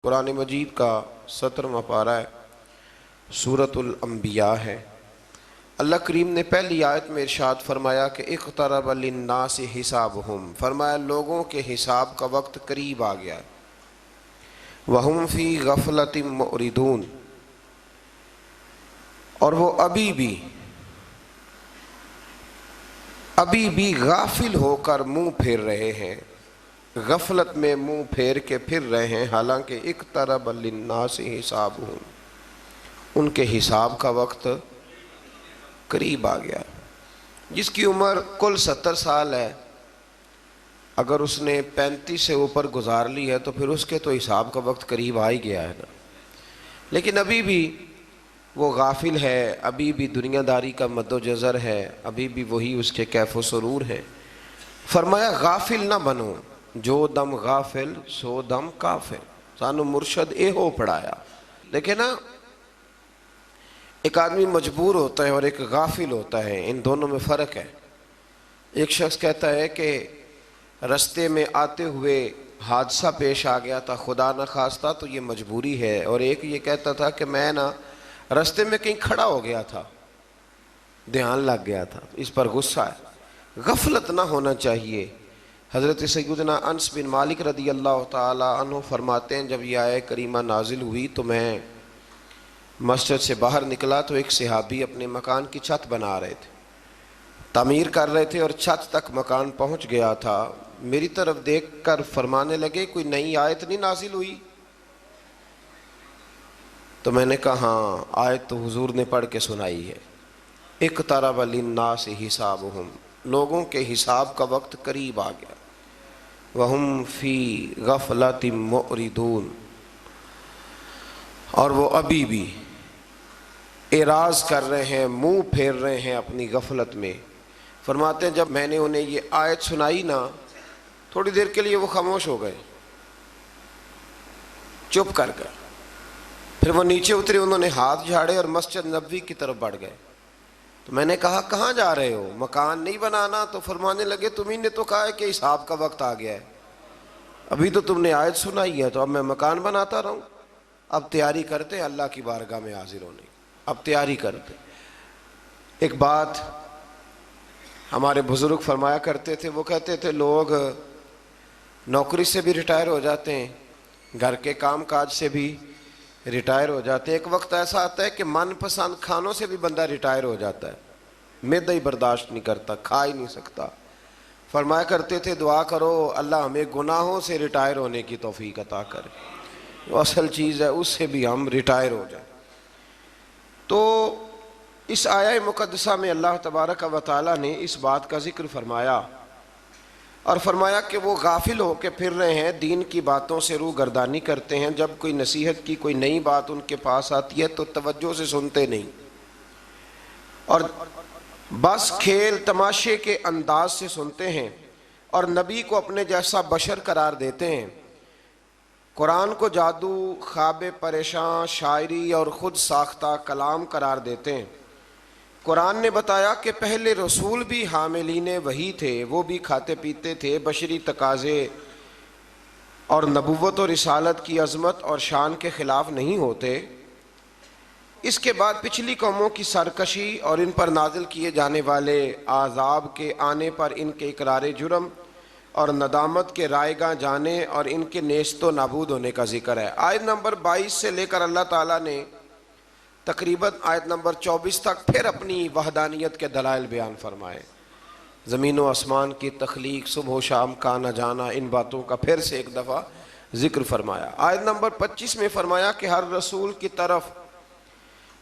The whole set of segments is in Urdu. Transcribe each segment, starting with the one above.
قرآن مجید کا 17واں پارہ ہے، سورۃ الانبیاء ہے۔ اللہ کریم نے پہلی آیت میں ارشاد فرمایا کہ اقترب للناس حسابہم، فرمایا لوگوں کے حساب کا وقت قریب آ گیا، وہم فی غفلۃ معرضون، اور وہ ابھی بھی غافل ہو کر منہ پھیر رہے ہیں، غفلت میں منہ پھیر کے پھر رہے ہیں، حالانکہ اقترب للناس حسابہم، ان کے حساب کا وقت قریب آ گیا۔ جس کی عمر کل 70 سال ہے، اگر اس نے 35 سے اوپر گزار لی ہے تو پھر اس کے تو حساب کا وقت قریب آ ہی گیا ہے نا، لیکن ابھی بھی وہ غافل ہے، ابھی بھی دنیا داری کا مد و جزر ہے، ابھی بھی وہی اس کے کیف و سرور ہے۔ فرمایا غافل نہ بنو، جو دم غافل سو دم کافر، سانو مرشد اے ہو پڑھایا۔ دیکھیں نا، ایک آدمی مجبور ہوتا ہے اور ایک غافل ہوتا ہے، ان دونوں میں فرق ہے۔ ایک شخص کہتا ہے کہ رستے میں آتے ہوئے حادثہ پیش آ گیا تھا، خدا نہ خواستہ تو یہ مجبوری ہے، اور ایک یہ کہتا تھا کہ میں نا رستے میں کہیں کھڑا ہو گیا تھا، دھیان لگ گیا تھا، اس پر غصہ ہے۔ غفلت نہ ہونا چاہیے۔ حضرت سیدنا انس بن مالک رضی اللہ تعالی عنہ فرماتے ہیں، جب یہ آیت کریمہ نازل ہوئی تو میں مسجد سے باہر نکلا تو ایک صحابی اپنے مکان کی چھت بنا رہے تھے، تعمیر کر رہے تھے، اور چھت تک مکان پہنچ گیا تھا۔ میری طرف دیکھ کر فرمانے لگے کوئی نئی آیت نہیں نازل ہوئی؟ تو میں نے کہا ہاں، آیت تو حضور نے پڑھ کے سنائی ہے، اقترب للناس حسابہم، لوگوں کے حساب کا وقت قریب آ گیا، وہم فی غفلۃ معرضون، اور وہ ابھی بھی اعراض کر رہے ہیں، منہ پھیر رہے ہیں اپنی غفلت میں۔ فرماتے ہیں جب میں نے انہیں یہ آیت سنائی نا، تھوڑی دیر کے لیے وہ خاموش ہو گئے، چپ کر گئے، پھر وہ نیچے اترے، انہوں نے ہاتھ جھاڑے اور مسجد نبوی کی طرف بڑھ گئے۔ تو میں نے کہا کہاں جا رہے ہو، مکان نہیں بنانا؟ تو فرمانے لگے تمہیں نے تو کہا ہے کہ حساب کا وقت آ گیا ہے، ابھی تو تم نے آیت سنائی ہے، تو اب میں مکان بناتا رہوں؟ اب تیاری کرتے اللہ کی بارگاہ میں حاضر ہونے، اب تیاری کرتے۔ ایک بات ہمارے بزرگ فرمایا کرتے تھے، وہ کہتے تھے لوگ نوکری سے بھی ریٹائر ہو جاتے ہیں، گھر کے کام کاج سے بھی ریٹائر ہو جاتے ہیں، ایک وقت ایسا آتا ہے کہ من پسند کھانوں سے بھی بندہ ریٹائر ہو جاتا ہے، معدہ ہی برداشت نہیں کرتا، کھا ہی نہیں سکتا۔ فرمایا کرتے تھے دعا کرو اللہ ہمیں گناہوں سے ریٹائر ہونے کی توفیق عطا کرے، وہ اصل چیز ہے، اس سے بھی ہم ریٹائر ہو جائیں۔ تو اس آیہ مقدسہ میں اللہ تبارک و تعالیٰ نے اس بات کا ذکر فرمایا، اور فرمایا کہ وہ غافل ہو کے پھر رہے ہیں، دین کی باتوں سے روح گردانی کرتے ہیں، جب کوئی نصیحت کی کوئی نئی بات ان کے پاس آتی ہے تو توجہ سے سنتے نہیں، اور بس کھیل تماشے کے انداز سے سنتے ہیں، اور نبی کو اپنے جیسا بشر قرار دیتے ہیں، قرآن کو جادو، خواب پریشاں، شاعری اور خود ساختہ کلام قرار دیتے ہیں۔ قرآن نے بتایا کہ پہلے رسول بھی حاملین وحی تھے، وہ بھی کھاتے پیتے تھے، بشری تقاضے اور نبوت و رسالت کی عظمت اور شان کے خلاف نہیں ہوتے۔ اس کے بعد پچھلی قوموں کی سرکشی اور ان پر نازل کیے جانے والے عذاب کے آنے پر ان کے اقرار جرم اور ندامت کے رائگاں جانے اور ان کے نیست و نابود ہونے کا ذکر ہے۔ آیت نمبر 22 سے لے کر اللہ تعالیٰ نے تقریباً آیت نمبر 24 تک پھر اپنی وحدانیت کے دلائل بیان فرمائے، زمین و آسمان کی تخلیق، صبح و شام کا آنا جانا، ان باتوں کا پھر سے ایک دفعہ ذکر فرمایا۔ آیت نمبر 25 میں فرمایا کہ ہر رسول کی طرف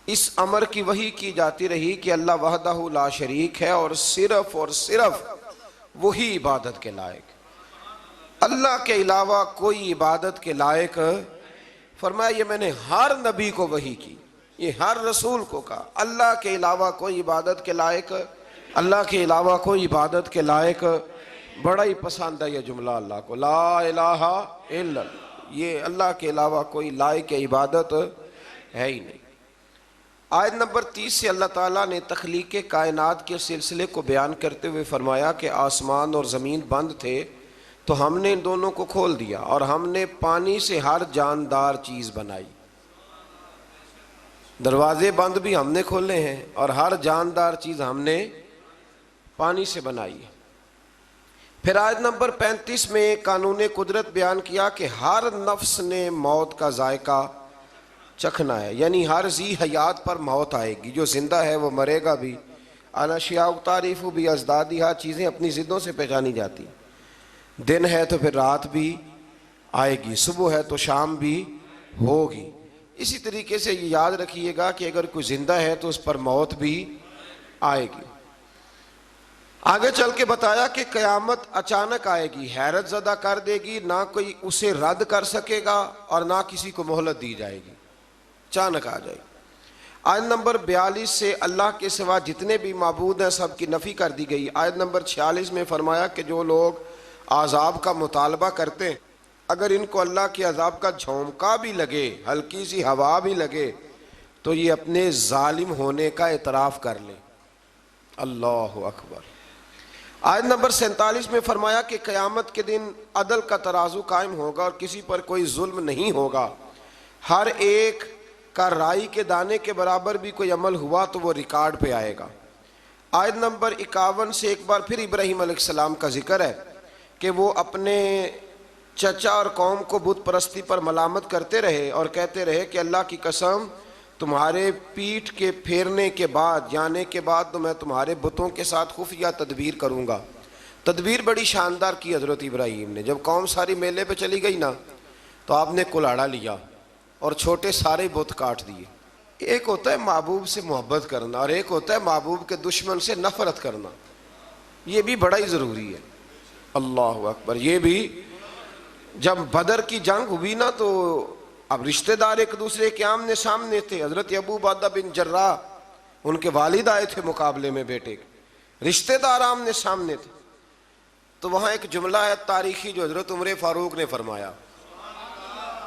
اس امر کی وحی کی جاتی رہی کہ اللہ وحدہ لا شریک ہے، اور صرف وہی عبادت کے لائق، اللہ کے علاوہ کوئی عبادت کے لائق۔ فرمایا یہ میں نے ہر نبی کو وحی کی، یہ ہر رسول کو کہا، اللہ کے علاوہ کوئی عبادت کے لائق، اللہ کے علاوہ کوئی عبادت کے لائق۔ بڑا ہی پسند ہے یہ جملہ اللہ کو، لا الہ الا اللہ، یہ اللہ کے علاوہ کوئی لائق عبادت ہے ہی نہیں۔ آیت نمبر 30 سے اللہ تعالیٰ نے تخلیق کائنات کے سلسلے کو بیان کرتے ہوئے فرمایا کہ آسمان اور زمین بند تھے تو ہم نے ان دونوں کو کھول دیا اور ہم نے پانی سے ہر جاندار چیز بنائی. دروازے بند بھی ہم نے کھولے ہیں اور ہر جاندار چیز ہم نے پانی سے بنائی ہے. پھر آیت نمبر 35 میں قانون قدرت بیان کیا کہ ہر نفس نے موت کا ذائقہ چکھنا ہے، یعنی ہر ذی حیات پر موت آئے گی. جو زندہ ہے وہ مرے گا بھی. الاشیاء تعریف بھی ازدادیہا، چیزیں اپنی ضدوں سے پہچانی جاتی. دن ہے تو پھر رات بھی آئے گی، صبح ہے تو شام بھی ہوگی. اسی طریقے سے یہ یاد رکھیے گا کہ اگر کوئی زندہ ہے تو اس پر موت بھی آئے گی. آگے چل کے بتایا کہ قیامت اچانک آئے گی، حیرت زدہ کر دے گی، نہ کوئی اسے رد کر سکے گا اور نہ کسی کو مہلت دی جائے گی، اچانک آ جائے گی. آیت نمبر 42 سے اللہ کے سوا جتنے بھی معبود ہیں سب کی نفی کر دی گئی. آیت نمبر 46 میں فرمایا کہ جو لوگ عذاب کا مطالبہ کرتے ہیں اگر ان کو اللہ کے عذاب کا جھونکا بھی لگے، ہلکی سی ہوا بھی لگے، تو یہ اپنے ظالم ہونے کا اعتراف کر لیں. اللہ اکبر. آیت نمبر 47 میں فرمایا کہ قیامت کے دن عدل کا ترازو قائم ہوگا اور کسی پر کوئی ظلم نہیں ہوگا. ہر ایک کا رائی کے دانے کے برابر بھی کوئی عمل ہوا تو وہ ریکارڈ پہ آئے گا. آیت نمبر 51 سے ایک بار پھر ابراہیم علیہ السلام کا ذکر ہے کہ وہ اپنے چچا اور قوم کو بت پرستی پر ملامت کرتے رہے اور کہتے رہے کہ اللہ کی قسم تمہارے پیٹھ کے پھیرنے کے بعد، جانے کے بعد تو میں تمہارے بتوں کے ساتھ خفیہ تدبیر کروں گا. تدبیر بڑی شاندار کی حضرت ابراہیم نے. جب قوم ساری میلے پہ چلی گئی نا تو آپ نے کلاڑا لیا اور چھوٹے سارے بت کاٹ دیے. ایک ہوتا ہے محبوب سے محبت کرنا اور ایک ہوتا ہے محبوب کے دشمن سے نفرت کرنا. یہ بھی بڑا ہی ضروری ہے. اللہ اکبر. یہ بھی جب بدر کی جنگ ہوئی نا تو اب رشتہ دار ایک دوسرے کے آمنے سامنے تھے. حضرت ابو عبیدہ بن جراح ان کے والد آئے تھے مقابلے میں بیٹے کے، رشتہ دار آمنے سامنے تھے. تو وہاں ایک جملہ ہے تاریخی جو حضرت عمر فاروق نے فرمایا،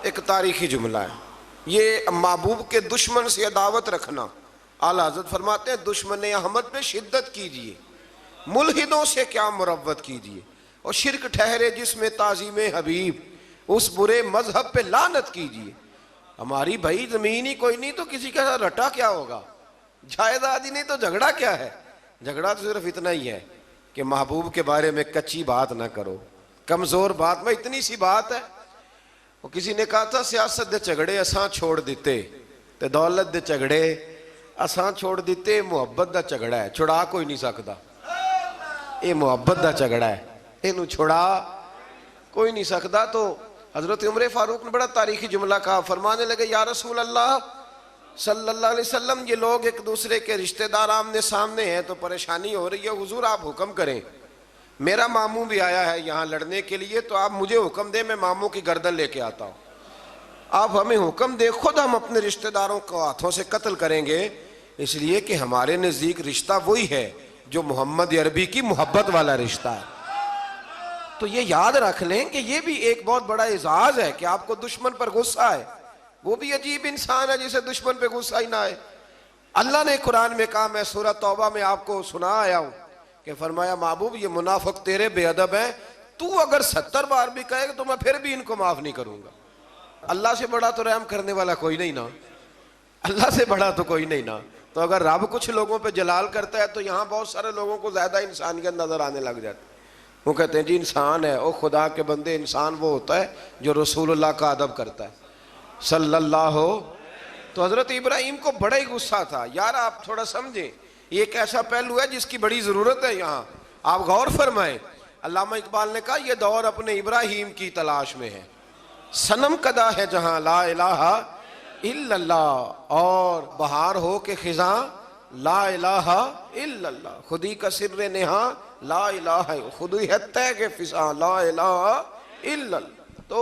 ایک تاریخی جملہ ہے. یہ محبوب کے دشمن سے عداوت رکھنا. اعلیٰ حضرت فرماتے ہیں دشمن احمد پہ شدت کیجیے، ملحدوں سے کیا مروت کیجیے، اور شرک ٹھہرے جس میں تعظیم حبیب، اس برے مذہب پہ لعنت کیجیے. ہماری بھائی زمین ہی کوئی نہیں تو کسی کا رٹا کیا ہوگا، جائیداد ہی نہیں تو جھگڑا کیا ہے. جھگڑا تو صرف اتنا ہی ہے کہ محبوب کے بارے میں کچی بات نہ کرو، کمزور بات میں اتنی سی بات ہے. وہ کسی نے کہا تھا سیاست دے جھگڑے اساں چھوڑ دیتے تے دولت دے جھگڑے اساں چھوڑ دیتے، محبت دا جھگڑا ہے چھڑا کوئی نہیں سکتا. یہ محبت دا جھگڑا ہے، اینو چھڑا کوئی نہیں سکتا. تو حضرت عمر فاروق نے بڑا تاریخی جملہ کہا، فرمانے لگے یا رسول اللہ صلی اللہ علیہ وسلم یہ لوگ ایک دوسرے کے رشتہ دار آمنے سامنے ہیں تو پریشانی ہو رہی ہے، حضور آپ حکم کریں. میرا ماموں بھی آیا ہے یہاں لڑنے کے لیے تو آپ مجھے حکم دیں، میں ماموں کی گردن لے کے آتا ہوں. آپ ہمیں حکم دیں، خود ہم اپنے رشتہ داروں کو ہاتھوں سے قتل کریں گے، اس لیے کہ ہمارے نزدیک رشتہ وہی ہے جو محمد عربی کی محبت والا رشتہ ہے. تو یہ یاد رکھ لیں کہ یہ بھی ایک بہت بڑا اعزاز ہے کہ آپ کو دشمن پر غصہ ہے. وہ بھی عجیب انسان ہے جسے دشمن پہ غصہ ہی نہ آئے. اللہ نے قرآن میں کہا، میں سورہ توبہ میں آپ کو سنا آیا ہوں کہ فرمایا محبوب یہ منافق تیرے بے ادب ہیں، تو اگر 70 بار بھی کہے گا تو میں پھر بھی ان کو معاف نہیں کروں گا. اللہ سے بڑا تو رحم کرنے والا کوئی نہیں نا، اللہ سے بڑا تو کوئی نہیں نا. تو اگر رب کچھ لوگوں پہ جلال کرتا ہے تو یہاں بہت سارے لوگوں کو زیادہ انسانیت نظر آنے لگ جاتی. وہ کہتے ہیں جی انسان ہے، او خدا کے بندے، انسان وہ ہوتا ہے جو رسول اللہ کا ادب کرتا ہے صلی اللہ ہو. تو حضرت ابراہیم کو بڑا ہی غصہ تھا. یار آپ تھوڑا سمجھیں، یہ ایک ایسا پہلو ہے جس کی بڑی ضرورت ہے یہاں، آپ غور فرمائیں. علامہ اقبال نے کہا یہ دور اپنے ابراہیم کی تلاش میں ہے، صنم کدا ہے جہاں لا الہ الا اللہ، اور بہار ہو کے خزاں لا الہ الا اللہ، خودی کا سر نہاں لا الہ، خودی ہے طے کے فضاں لا الہ الا اللہ. تو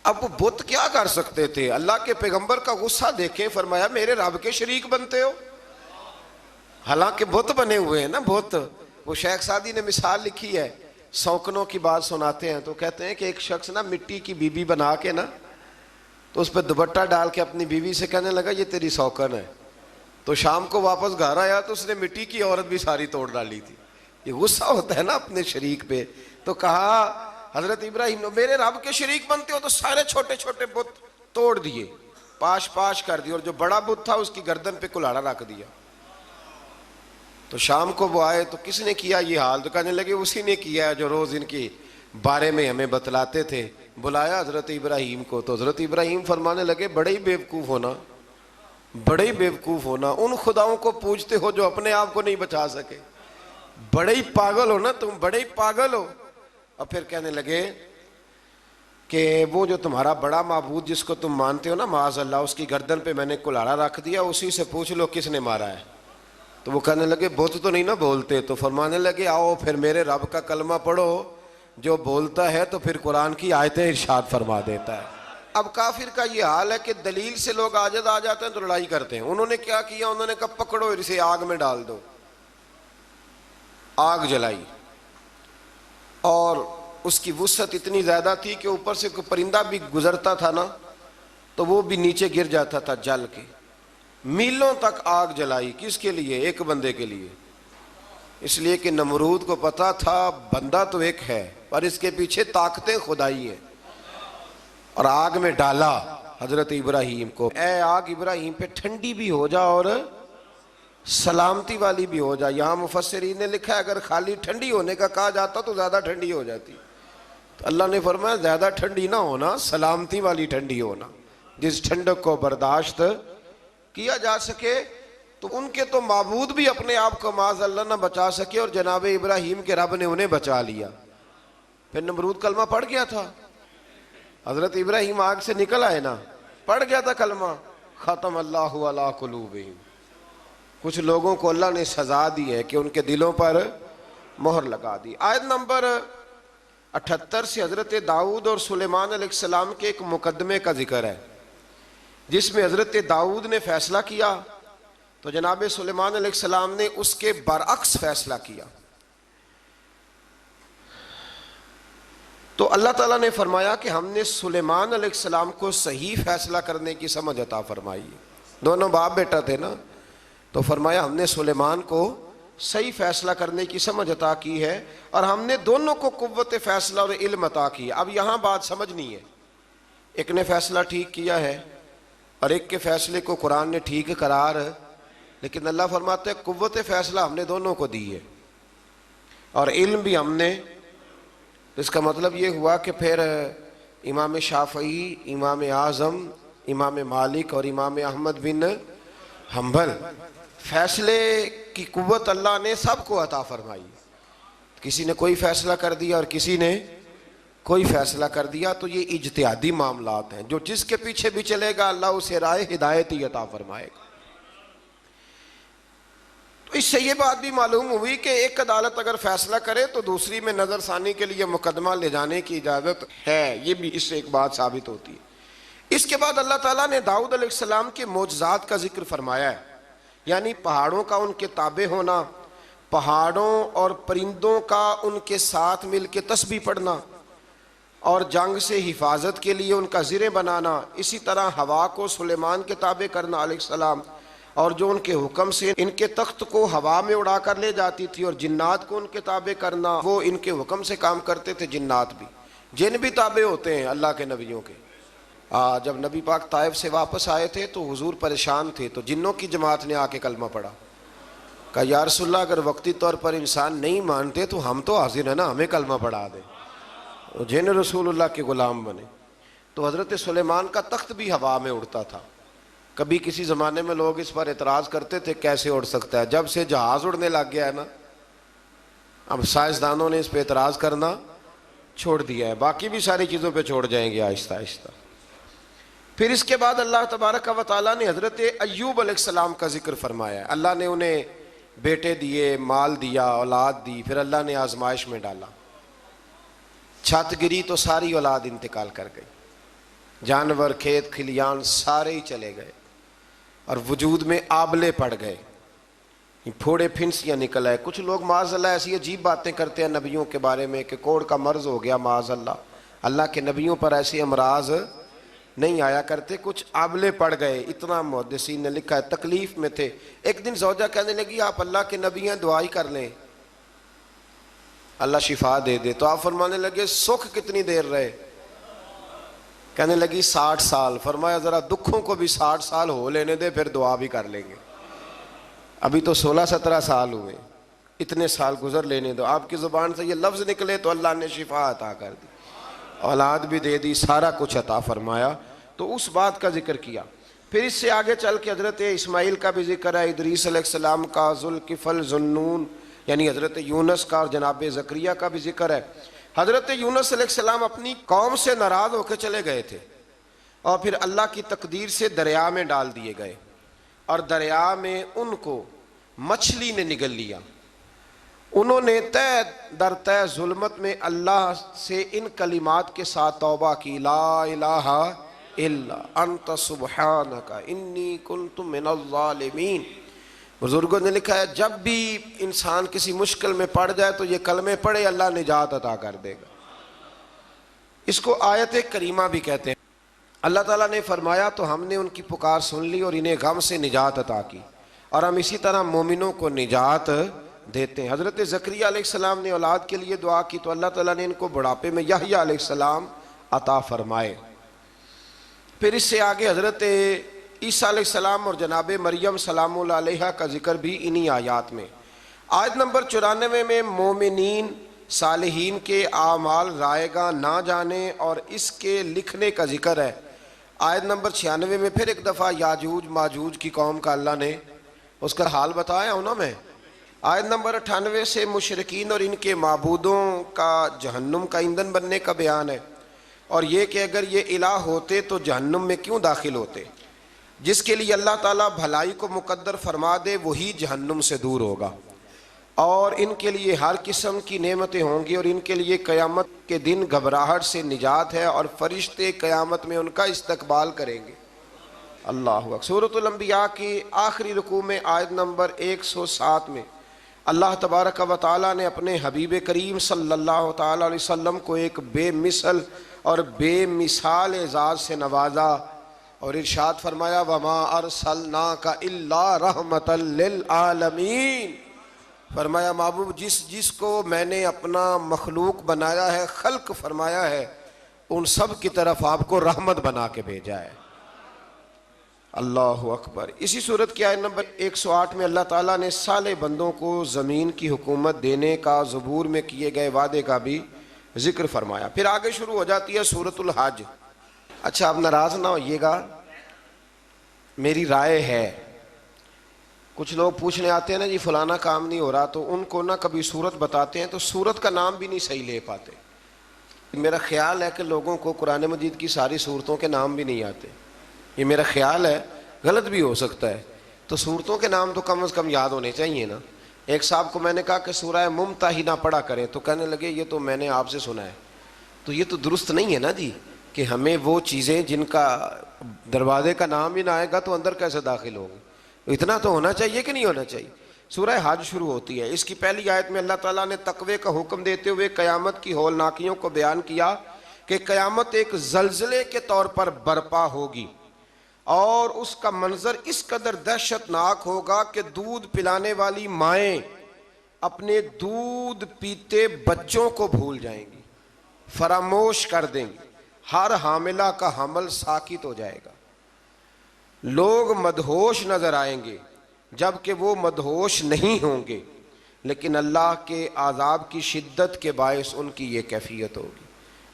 اب وہ بت کیا کر سکتے تھے؟ اللہ کے پیغمبر کا غصہ دیکھیں، فرمایا میرے رب کے شریک بنتے ہو. حالانکہ بت بنے ہوئے ہیں نا بت. وہ شیخ سعدی نے مثال لکھی ہے، سوکنوں کی بات سناتے ہیں تو کہتے ہیں کہ ایک شخص نا مٹی کی بیوی بنا کے نا تو اس پہ دوپٹہ ڈال کے اپنی بیوی سے کہنے لگا یہ تیری سوکن ہے. تو شام کو واپس گھر آیا تو اس نے مٹی کی عورت بھی ساری توڑ ڈالی تھی. یہ غصہ ہوتا ہے نا اپنے شریک پہ. تو کہا حضرت ابراہیم نے میرے رب کے شریک بنتے ہو تو سارے چھوٹے چھوٹے بت توڑ دیے, پاش پاش کر دیے, اور جو بڑا بت تھا اس کی گردن پہ کلہاڑا رکھ دیا. تو شام کو وہ آئے تو کس نے کیا یہ حال؟ تو کہنے لگے اسی نے کیا ہے جو روز ان کے بارے میں ہمیں بتلاتے تھے. بلایا حضرت ابراہیم کو, تو حضرت ابراہیم فرمانے لگے بڑے ہی بیوقوف ہونا, بڑے ہی بیوقوف ہونا, ان خداؤں کو پوجتے ہو جو اپنے آپ کو نہیں بچا سکے, بڑے ہی پاگل ہو نا تم, بڑے ہی پاگل ہو. اور پھر کہنے لگے کہ وہ جو تمہارا بڑا معبود جس کو تم مانتے ہو نا معاذ اللہ, اس کی گردن پہ میں نے کلہاڑا رکھ دیا, اسی سے پوچھ لو کس نے مارا ہے. تو وہ کہنے لگے بت تو نہیں نا بولتے. تو فرمانے لگے آؤ پھر میرے رب کا کلمہ پڑھو, جو بولتا ہے تو پھر قرآن کی آیتیں ارشاد فرما دیتا ہے. اب کافر کا یہ حال ہے کہ دلیل سے لوگ عاجز آ جاتے ہیں تو لڑائی کرتے ہیں. انہوں نے کیا کیا؟ انہوں نے کہا پکڑو اسے آگ میں ڈال دو. آگ جلائی, اور اس کی وسعت اتنی زیادہ تھی کہ اوپر سے کوئی پرندہ بھی گزرتا تھا نا تو وہ بھی نیچے گر جاتا تھا جل کے. میلوں تک آگ جلائی. کس کے لیے؟ ایک بندے کے لیے. اس لیے کہ نمرود کو پتا تھا بندہ تو ایک ہے پر اس کے پیچھے طاقتیں خدائی ہیں. اور آگ میں ڈالا حضرت ابراہیم کو. اے آگ ابراہیم پہ ٹھنڈی بھی ہو جا اور سلامتی والی بھی ہو جا. یہاں مفسرین نے لکھا ہے اگر خالی ٹھنڈی ہونے کا کہا جاتا تو زیادہ ٹھنڈی ہو جاتی. تو اللہ نے فرمایا زیادہ ٹھنڈی نہ ہونا, سلامتی والی ٹھنڈی ہونا, جس ٹھنڈک کو برداشت کیا جا سکے. تو ان کے تو معبود بھی اپنے آپ کو معاذ اللہ نہ بچا سکے, اور جناب ابراہیم کے رب نے انہیں بچا لیا. پھر نمرود کلمہ پڑھ گیا تھا, حضرت ابراہیم آگ سے نکل آئے نا, پڑھ گیا تھا کلمہ, ختم اللہ علی قلوبہم. کچھ لوگوں کو اللہ نے سزا دی ہے کہ ان کے دلوں پر مہر لگا دی. آیت نمبر 78 سے حضرت داؤد اور سلیمان علیہ السلام کے ایک مقدمے کا ذکر ہے جس میں حضرت داؤد نے فیصلہ کیا تو جناب سلیمان علیہ السلام نے اس کے برعکس فیصلہ کیا. تو اللہ تعالیٰ نے فرمایا کہ ہم نے سلیمان علیہ السلام کو صحیح فیصلہ کرنے کی سمجھ عطا فرمائی. دونوں باپ بیٹا تھے نا, تو فرمایا ہم نے سلیمان کو صحیح فیصلہ کرنے کی سمجھ عطا کی ہے, اور ہم نے دونوں کو قوت فیصلہ اور علم عطا کی ہے. اب یہاں بات سمجھنی ہے, ایک نے فیصلہ ٹھیک کیا ہے اور ایک کے فیصلے کو قرآن نے ٹھیک قرار, لیکن اللہ فرماتا ہے قوت فیصلہ ہم نے دونوں کو دی ہے اور علم بھی ہم نے. اس کا مطلب یہ ہوا کہ پھر امام شافعی, امام اعظم, امام مالک اور امام احمد بن حنبل, فیصلے کی قوت اللہ نے سب کو عطا فرمائی. کسی نے کوئی فیصلہ کر دیا اور کسی نے کوئی فیصلہ کر دیا, تو یہ اجتہادی معاملات ہیں. جو جس کے پیچھے بھی چلے گا اللہ اسے رائے ہدایت ہی عطا فرمائے گا. تو اس سے یہ بات بھی معلوم ہوئی کہ ایک عدالت اگر فیصلہ کرے تو دوسری میں نظر ثانی کے لیے مقدمہ لے جانے کی اجازت ہے. یہ بھی اس سے ایک بات ثابت ہوتی ہے. اس کے بعد اللہ تعالیٰ نے داؤد علیہ السلام کے معجزات کا ذکر فرمایا ہے, یعنی پہاڑوں کا ان کے تابع ہونا, پہاڑوں اور پرندوں کا ان کے ساتھ مل کے تسبیح پڑھنا, اور جنگ سے حفاظت کے لیے ان کا زرہ بنانا. اسی طرح ہوا کو سلیمان کے تابع کرنا علیہ السلام, اور جو ان کے حکم سے ان کے تخت کو ہوا میں اڑا کر لے جاتی تھی, اور جنات کو ان کے تابع کرنا, وہ ان کے حکم سے کام کرتے تھے. جنات بھی, جن بھی تابع ہوتے ہیں اللہ کے نبیوں کے. جب نبی پاک طائف سے واپس آئے تھے تو حضور پریشان تھے, تو جنوں کی جماعت نے آ کے کلمہ پڑھا. کہا یا رسول اللہ اگر وقتی طور پر انسان نہیں مانتے تو ہم تو حاضر ہیں نا, ہمیں کلمہ پڑھا دیں. جن رسول اللہ کے غلام بنے. تو حضرت سلیمان کا تخت بھی ہوا میں اڑتا تھا. کبھی کسی زمانے میں لوگ اس پر اعتراض کرتے تھے کیسے اڑ سکتا ہے, جب سے جہاز اڑنے لگ گیا ہے نا, اب سائنسدانوں نے اس پہ اعتراض کرنا چھوڑ دیا ہے. باقی بھی ساری چیزوں پہ چھوڑ جائیں گے آہستہ آہستہ. پھر اس کے بعد اللہ تبارک و تعالیٰ نے حضرت ایوب علیہ السلام کا ذکر فرمایا ہے. اللہ نے انہیں بیٹے دیے, مال دیا, اولاد دی, پھر اللہ نے آزمائش میں ڈالا. چھت گری تو ساری اولاد انتقال کر گئی, جانور, کھیت کھلیان سارے ہی چلے گئے, اور وجود میں آبلے پڑ گئے, پھوڑے پھنسیاں نکل آئے. کچھ لوگ معاذ اللہ ایسی عجیب باتیں کرتے ہیں نبیوں کے بارے میں کہ کوڑ کا مرض ہو گیا معاذ اللہ. اللہ کے نبیوں پر ایسے امراض نہیں آیا کرتے, کچھ آبلے پڑ گئے. اتنا محدثین نے لکھا ہے تکلیف میں تھے. ایک دن زوجہ کہنے لگی آپ اللہ کے نبی ہیں, دعائی کر لیں. اللہ شفا دے دے. تو آپ فرمانے لگے سکھ کتنی دیر رہے؟ کہنے لگی 60 سال. فرمایا ذرا دکھوں کو بھی 60 سال ہو لینے دے پھر دعا بھی کر لیں گے. ابھی تو 16-17 سال ہوئے, اتنے سال گزر لینے دو. آپ کی زبان سے یہ لفظ نکلے تو اللہ نے شفا عطا کر دی, اولاد بھی دے دی, سارا کچھ عطا فرمایا. تو اس بات کا ذکر کیا. پھر اس سے آگے چل کے حضرت اسماعیل کا بھی ذکر ہے, ادریس علیہ السلام کا, ذوالکفل, ذوالنون یعنی حضرت یونس کا, اور جناب زکریہ کا بھی ذکر ہے. حضرت یونس علیہ السلام اپنی قوم سے ناراض ہو کے چلے گئے تھے اور پھر اللہ کی تقدیر سے دریا میں ڈال دیے گئے, اور دریا میں ان کو مچھلی نے نگل لیا. انہوں نے تہ در تہ ظلمت میں اللہ سے ان کلمات کے ساتھ توبہ کی, لا الہ الا انت سبحانک انی کنت من الظالمین. بزرگوں نے لکھا ہے جب بھی انسان کسی مشکل میں پڑ جائے تو یہ کلمے پڑھے, اللہ نجات عطا کر دے گا. اس کو آیت کریمہ بھی کہتے ہیں. اللہ تعالیٰ نے فرمایا تو ہم نے ان کی پکار سن لی اور انہیں غم سے نجات عطا کی, اور ہم اسی طرح مومنوں کو نجات دیتے ہیں. حضرت زکریا علیہ السلام نے اولاد کے لیے دعا کی تو اللہ تعالیٰ نے ان کو بڑھاپے میں یحییٰ علیہ السلام عطا فرمائے. پھر اس سے آگے حضرت عیسیٰ علیہ السلام اور جناب مریم سلام اللہ علیہا کا ذکر بھی انہی آیات میں. آیت نمبر 94 میں مومنین صالحین کے اعمال رائے گاہ نہ جانے اور اس کے لکھنے کا ذکر ہے. آیت نمبر 96 میں پھر ایک دفعہ یاجوج ماجوج کی قوم کا اللہ نے اس کا حال بتایا ہوں نا میں. آیت نمبر 98 سے مشرکین اور ان کے معبودوں کا جہنم کا ایندھن بننے کا بیان ہے, اور یہ کہ اگر یہ الہ ہوتے تو جہنم میں کیوں داخل ہوتے. جس کے لیے اللہ تعالیٰ بھلائی کو مقدر فرما دے وہی جہنم سے دور ہوگا, اور ان کے لیے ہر قسم کی نعمتیں ہوں گی, اور ان کے لیے قیامت کے دن گھبراہٹ سے نجات ہے, اور فرشتے قیامت میں ان کا استقبال کریں گے. اللہ اکبر. سورۃ الانبیاء کی آخری رکوع میں آیت نمبر 107 میں اللہ تبارک و تعالیٰ نے اپنے حبیب کریم صلی اللہ تعالیٰ علیہ وسلم کو ایک بے مثل اور بے مثال اعزاز سے نوازا, اور ارشاد فرمایا وما ارسلناک الا رحمۃ للعالمین. فرمایا محبوب جس کو میں نے اپنا مخلوق بنایا ہے, خلق فرمایا ہے, ان سب کی طرف آپ کو رحمت بنا کے بھیجا ہے. اللہ اکبر. اسی صورت کی آیت نمبر 108 میں اللہ تعالیٰ نے صالح بندوں کو زمین کی حکومت دینے کا زبور میں کیے گئے وعدے کا بھی ذکر فرمایا. پھر آگے شروع ہو جاتی ہے سورۃ الحج. اچھا آپ ناراض نہ ہوئیے گا, میری رائے ہے, کچھ لوگ پوچھنے آتے ہیں نا جی فلانا کام نہیں ہو رہا, تو ان کو نہ کبھی سورت بتاتے ہیں تو سورت کا نام بھی نہیں صحیح لے پاتے. میرا خیال ہے کہ لوگوں کو قرآن مجید کی ساری سورتوں کے نام بھی نہیں آتے, یہ میرا خیال ہے, غلط بھی ہو سکتا ہے. تو سورتوں کے نام تو کم از کم یاد ہونے چاہیے نا. ایک صاحب کو میں نے کہا کہ سورہ ممتحنہ پڑھا کریں, تو کہنے لگے یہ تو میں نے آپ سے سنا ہے. تو یہ تو درست نہیں ہے نا جی, کہ ہمیں وہ چیزیں جن کا دروازے کا نام ہی نہ آئے گا تو اندر کیسے داخل ہوگی. اتنا تو ہونا چاہیے کہ نہیں ہونا چاہیے. سورہ حج شروع ہوتی ہے. اس کی پہلی آیت میں اللہ تعالیٰ نے تقوی کا حکم دیتے ہوئے قیامت کی ہولناکیوں کو بیان کیا کہ قیامت ایک زلزلے کے طور پر برپا ہوگی, اور اس کا منظر اس قدر دہشت ناک ہوگا کہ دودھ پلانے والی مائیں اپنے دودھ پیتے بچوں کو بھول جائیں گی, فراموش کر دیں گی. ہر حاملہ کا حمل ساکت ہو جائے گا. لوگ مدہوش نظر آئیں گے جبکہ وہ مدہوش نہیں ہوں گے, لیکن اللہ کے عذاب کی شدت کے باعث ان کی یہ کیفیت ہوگی.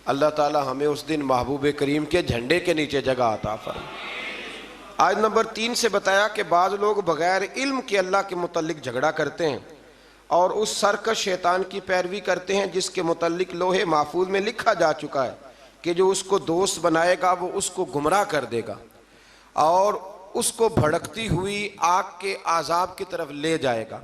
اللہ تعالی ہمیں اس دن محبوب کریم کے جھنڈے کے نیچے جگہ عطا فرمائے. آیت نمبر 3 سے بتایا کہ بعض لوگ بغیر علم کے اللہ کے متعلق جھگڑا کرتے ہیں اور اس سرکش شیطان کی پیروی کرتے ہیں جس کے متعلق لوح محفوظ میں لکھا جا چکا ہے کہ جو اس کو دوست بنائے گا وہ اس کو گمراہ کر دے گا اور اس کو بھڑکتی ہوئی آگ کے عذاب کی طرف لے جائے گا.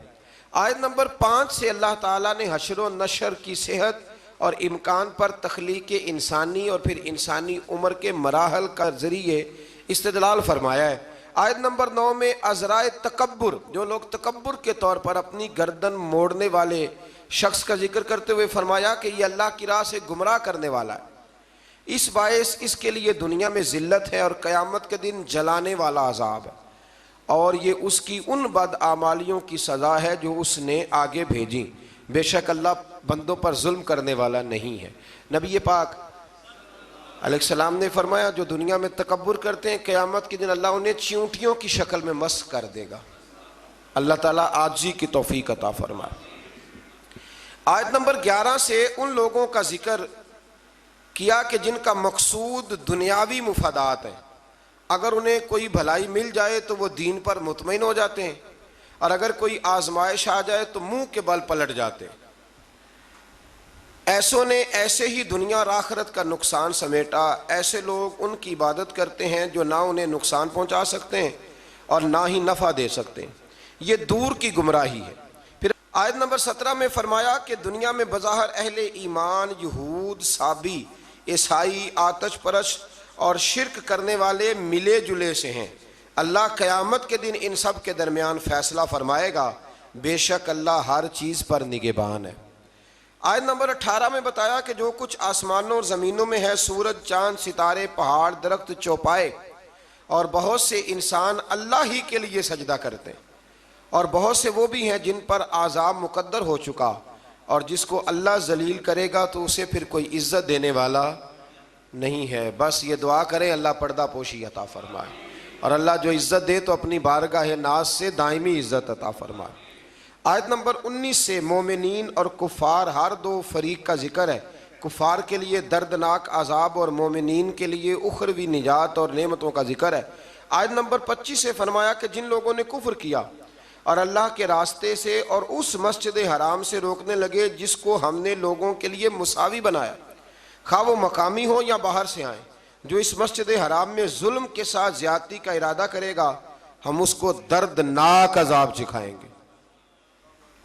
آیت نمبر 5 سے اللہ تعالیٰ نے حشر و نشر کی صحت اور امکان پر تخلیق انسانی اور پھر انسانی عمر کے مراحل کا ذریعے استدلال فرمایا ہے. آیت نمبر 9 میں عذرائے تکبر, جو لوگ تکبر کے طور پر اپنی گردن موڑنے والے شخص کا ذکر کرتے ہوئے فرمایا کہ یہ اللہ کی راہ سے گمراہ کرنے والا ہے, اس باعث اس کے لیے دنیا میں ذلت ہے اور قیامت کے دن جلانے والا عذاب ہے, اور یہ اس کی ان بد اعمالیوں کی سزا ہے جو اس نے آگے بھیجی. بے شک اللہ بندوں پر ظلم کرنے والا نہیں ہے۔ نبی پاک علیہ السلام نے فرمایا جو دنیا میں تکبر کرتے ہیں قیامت کے دن اللہ انہیں چیونٹیوں کی شکل میں مسخ کر دے گا۔ اللہ تعالیٰ عاجزی کی توفیق عطا فرمائے۔ آیت نمبر 11 سے ان لوگوں کا ذکر کیا کہ جن کا مقصود دنیاوی مفادات ہیں، اگر انہیں کوئی بھلائی مل جائے تو وہ دین پر مطمئن ہو جاتے ہیں، اور اگر کوئی آزمائش آ جائے تو منہ کے بل پلٹ جاتے ہیں۔ ایسوں نے ایسے ہی دنیا اور آخرت کا نقصان سمیٹا، ایسے لوگ ان کی عبادت کرتے ہیں جو نہ انہیں نقصان پہنچا سکتے ہیں اور نہ ہی نفع دے سکتے ہیں، یہ دور کی گمراہی ہے۔ پھر آیت نمبر 17 میں فرمایا کہ دنیا میں بظاہر اہل ایمان، یہود، صابی، عیسائی، آتش پرست اور شرک کرنے والے ملے جلے سے ہیں، اللہ قیامت کے دن ان سب کے درمیان فیصلہ فرمائے گا، بے شک اللہ ہر چیز پر نگہبان ہے۔ آیت نمبر 18 میں بتایا کہ جو کچھ آسمانوں اور زمینوں میں ہے، سورج، چاند، ستارے، پہاڑ، درخت، چوپائے، اور بہت سے انسان اللہ ہی کے لیے سجدہ کرتے ہیں، اور بہت سے وہ بھی ہیں جن پر عذاب مقدر ہو چکا، اور جس کو اللہ ذلیل کرے گا تو اسے پھر کوئی عزت دینے والا نہیں ہے۔ بس یہ دعا کریں اللہ پردہ پوشی عطا فرمائے، اور اللہ جو عزت دے تو اپنی بارگاہ ناز سے دائمی عزت عطا فرمائے۔ آیت نمبر 19 سے مومنین اور کفار ہر دو فریق کا ذکر ہے، کفار کے لیے دردناک عذاب اور مومنین کے لیے اخروی نجات اور نعمتوں کا ذکر ہے۔ آیت نمبر 25 سے فرمایا کہ جن لوگوں نے کفر کیا اور اللہ کے راستے سے اور اس مسجد حرام سے روکنے لگے جس کو ہم نے لوگوں کے لیے مساوی بنایا، خواہ وہ مقامی ہو یا باہر سے آئیں، جو اس مسجد حرام میں ظلم کے ساتھ زیادتی کا ارادہ کرے گا ہم اس کو دردناک عذاب چکھائیں گے۔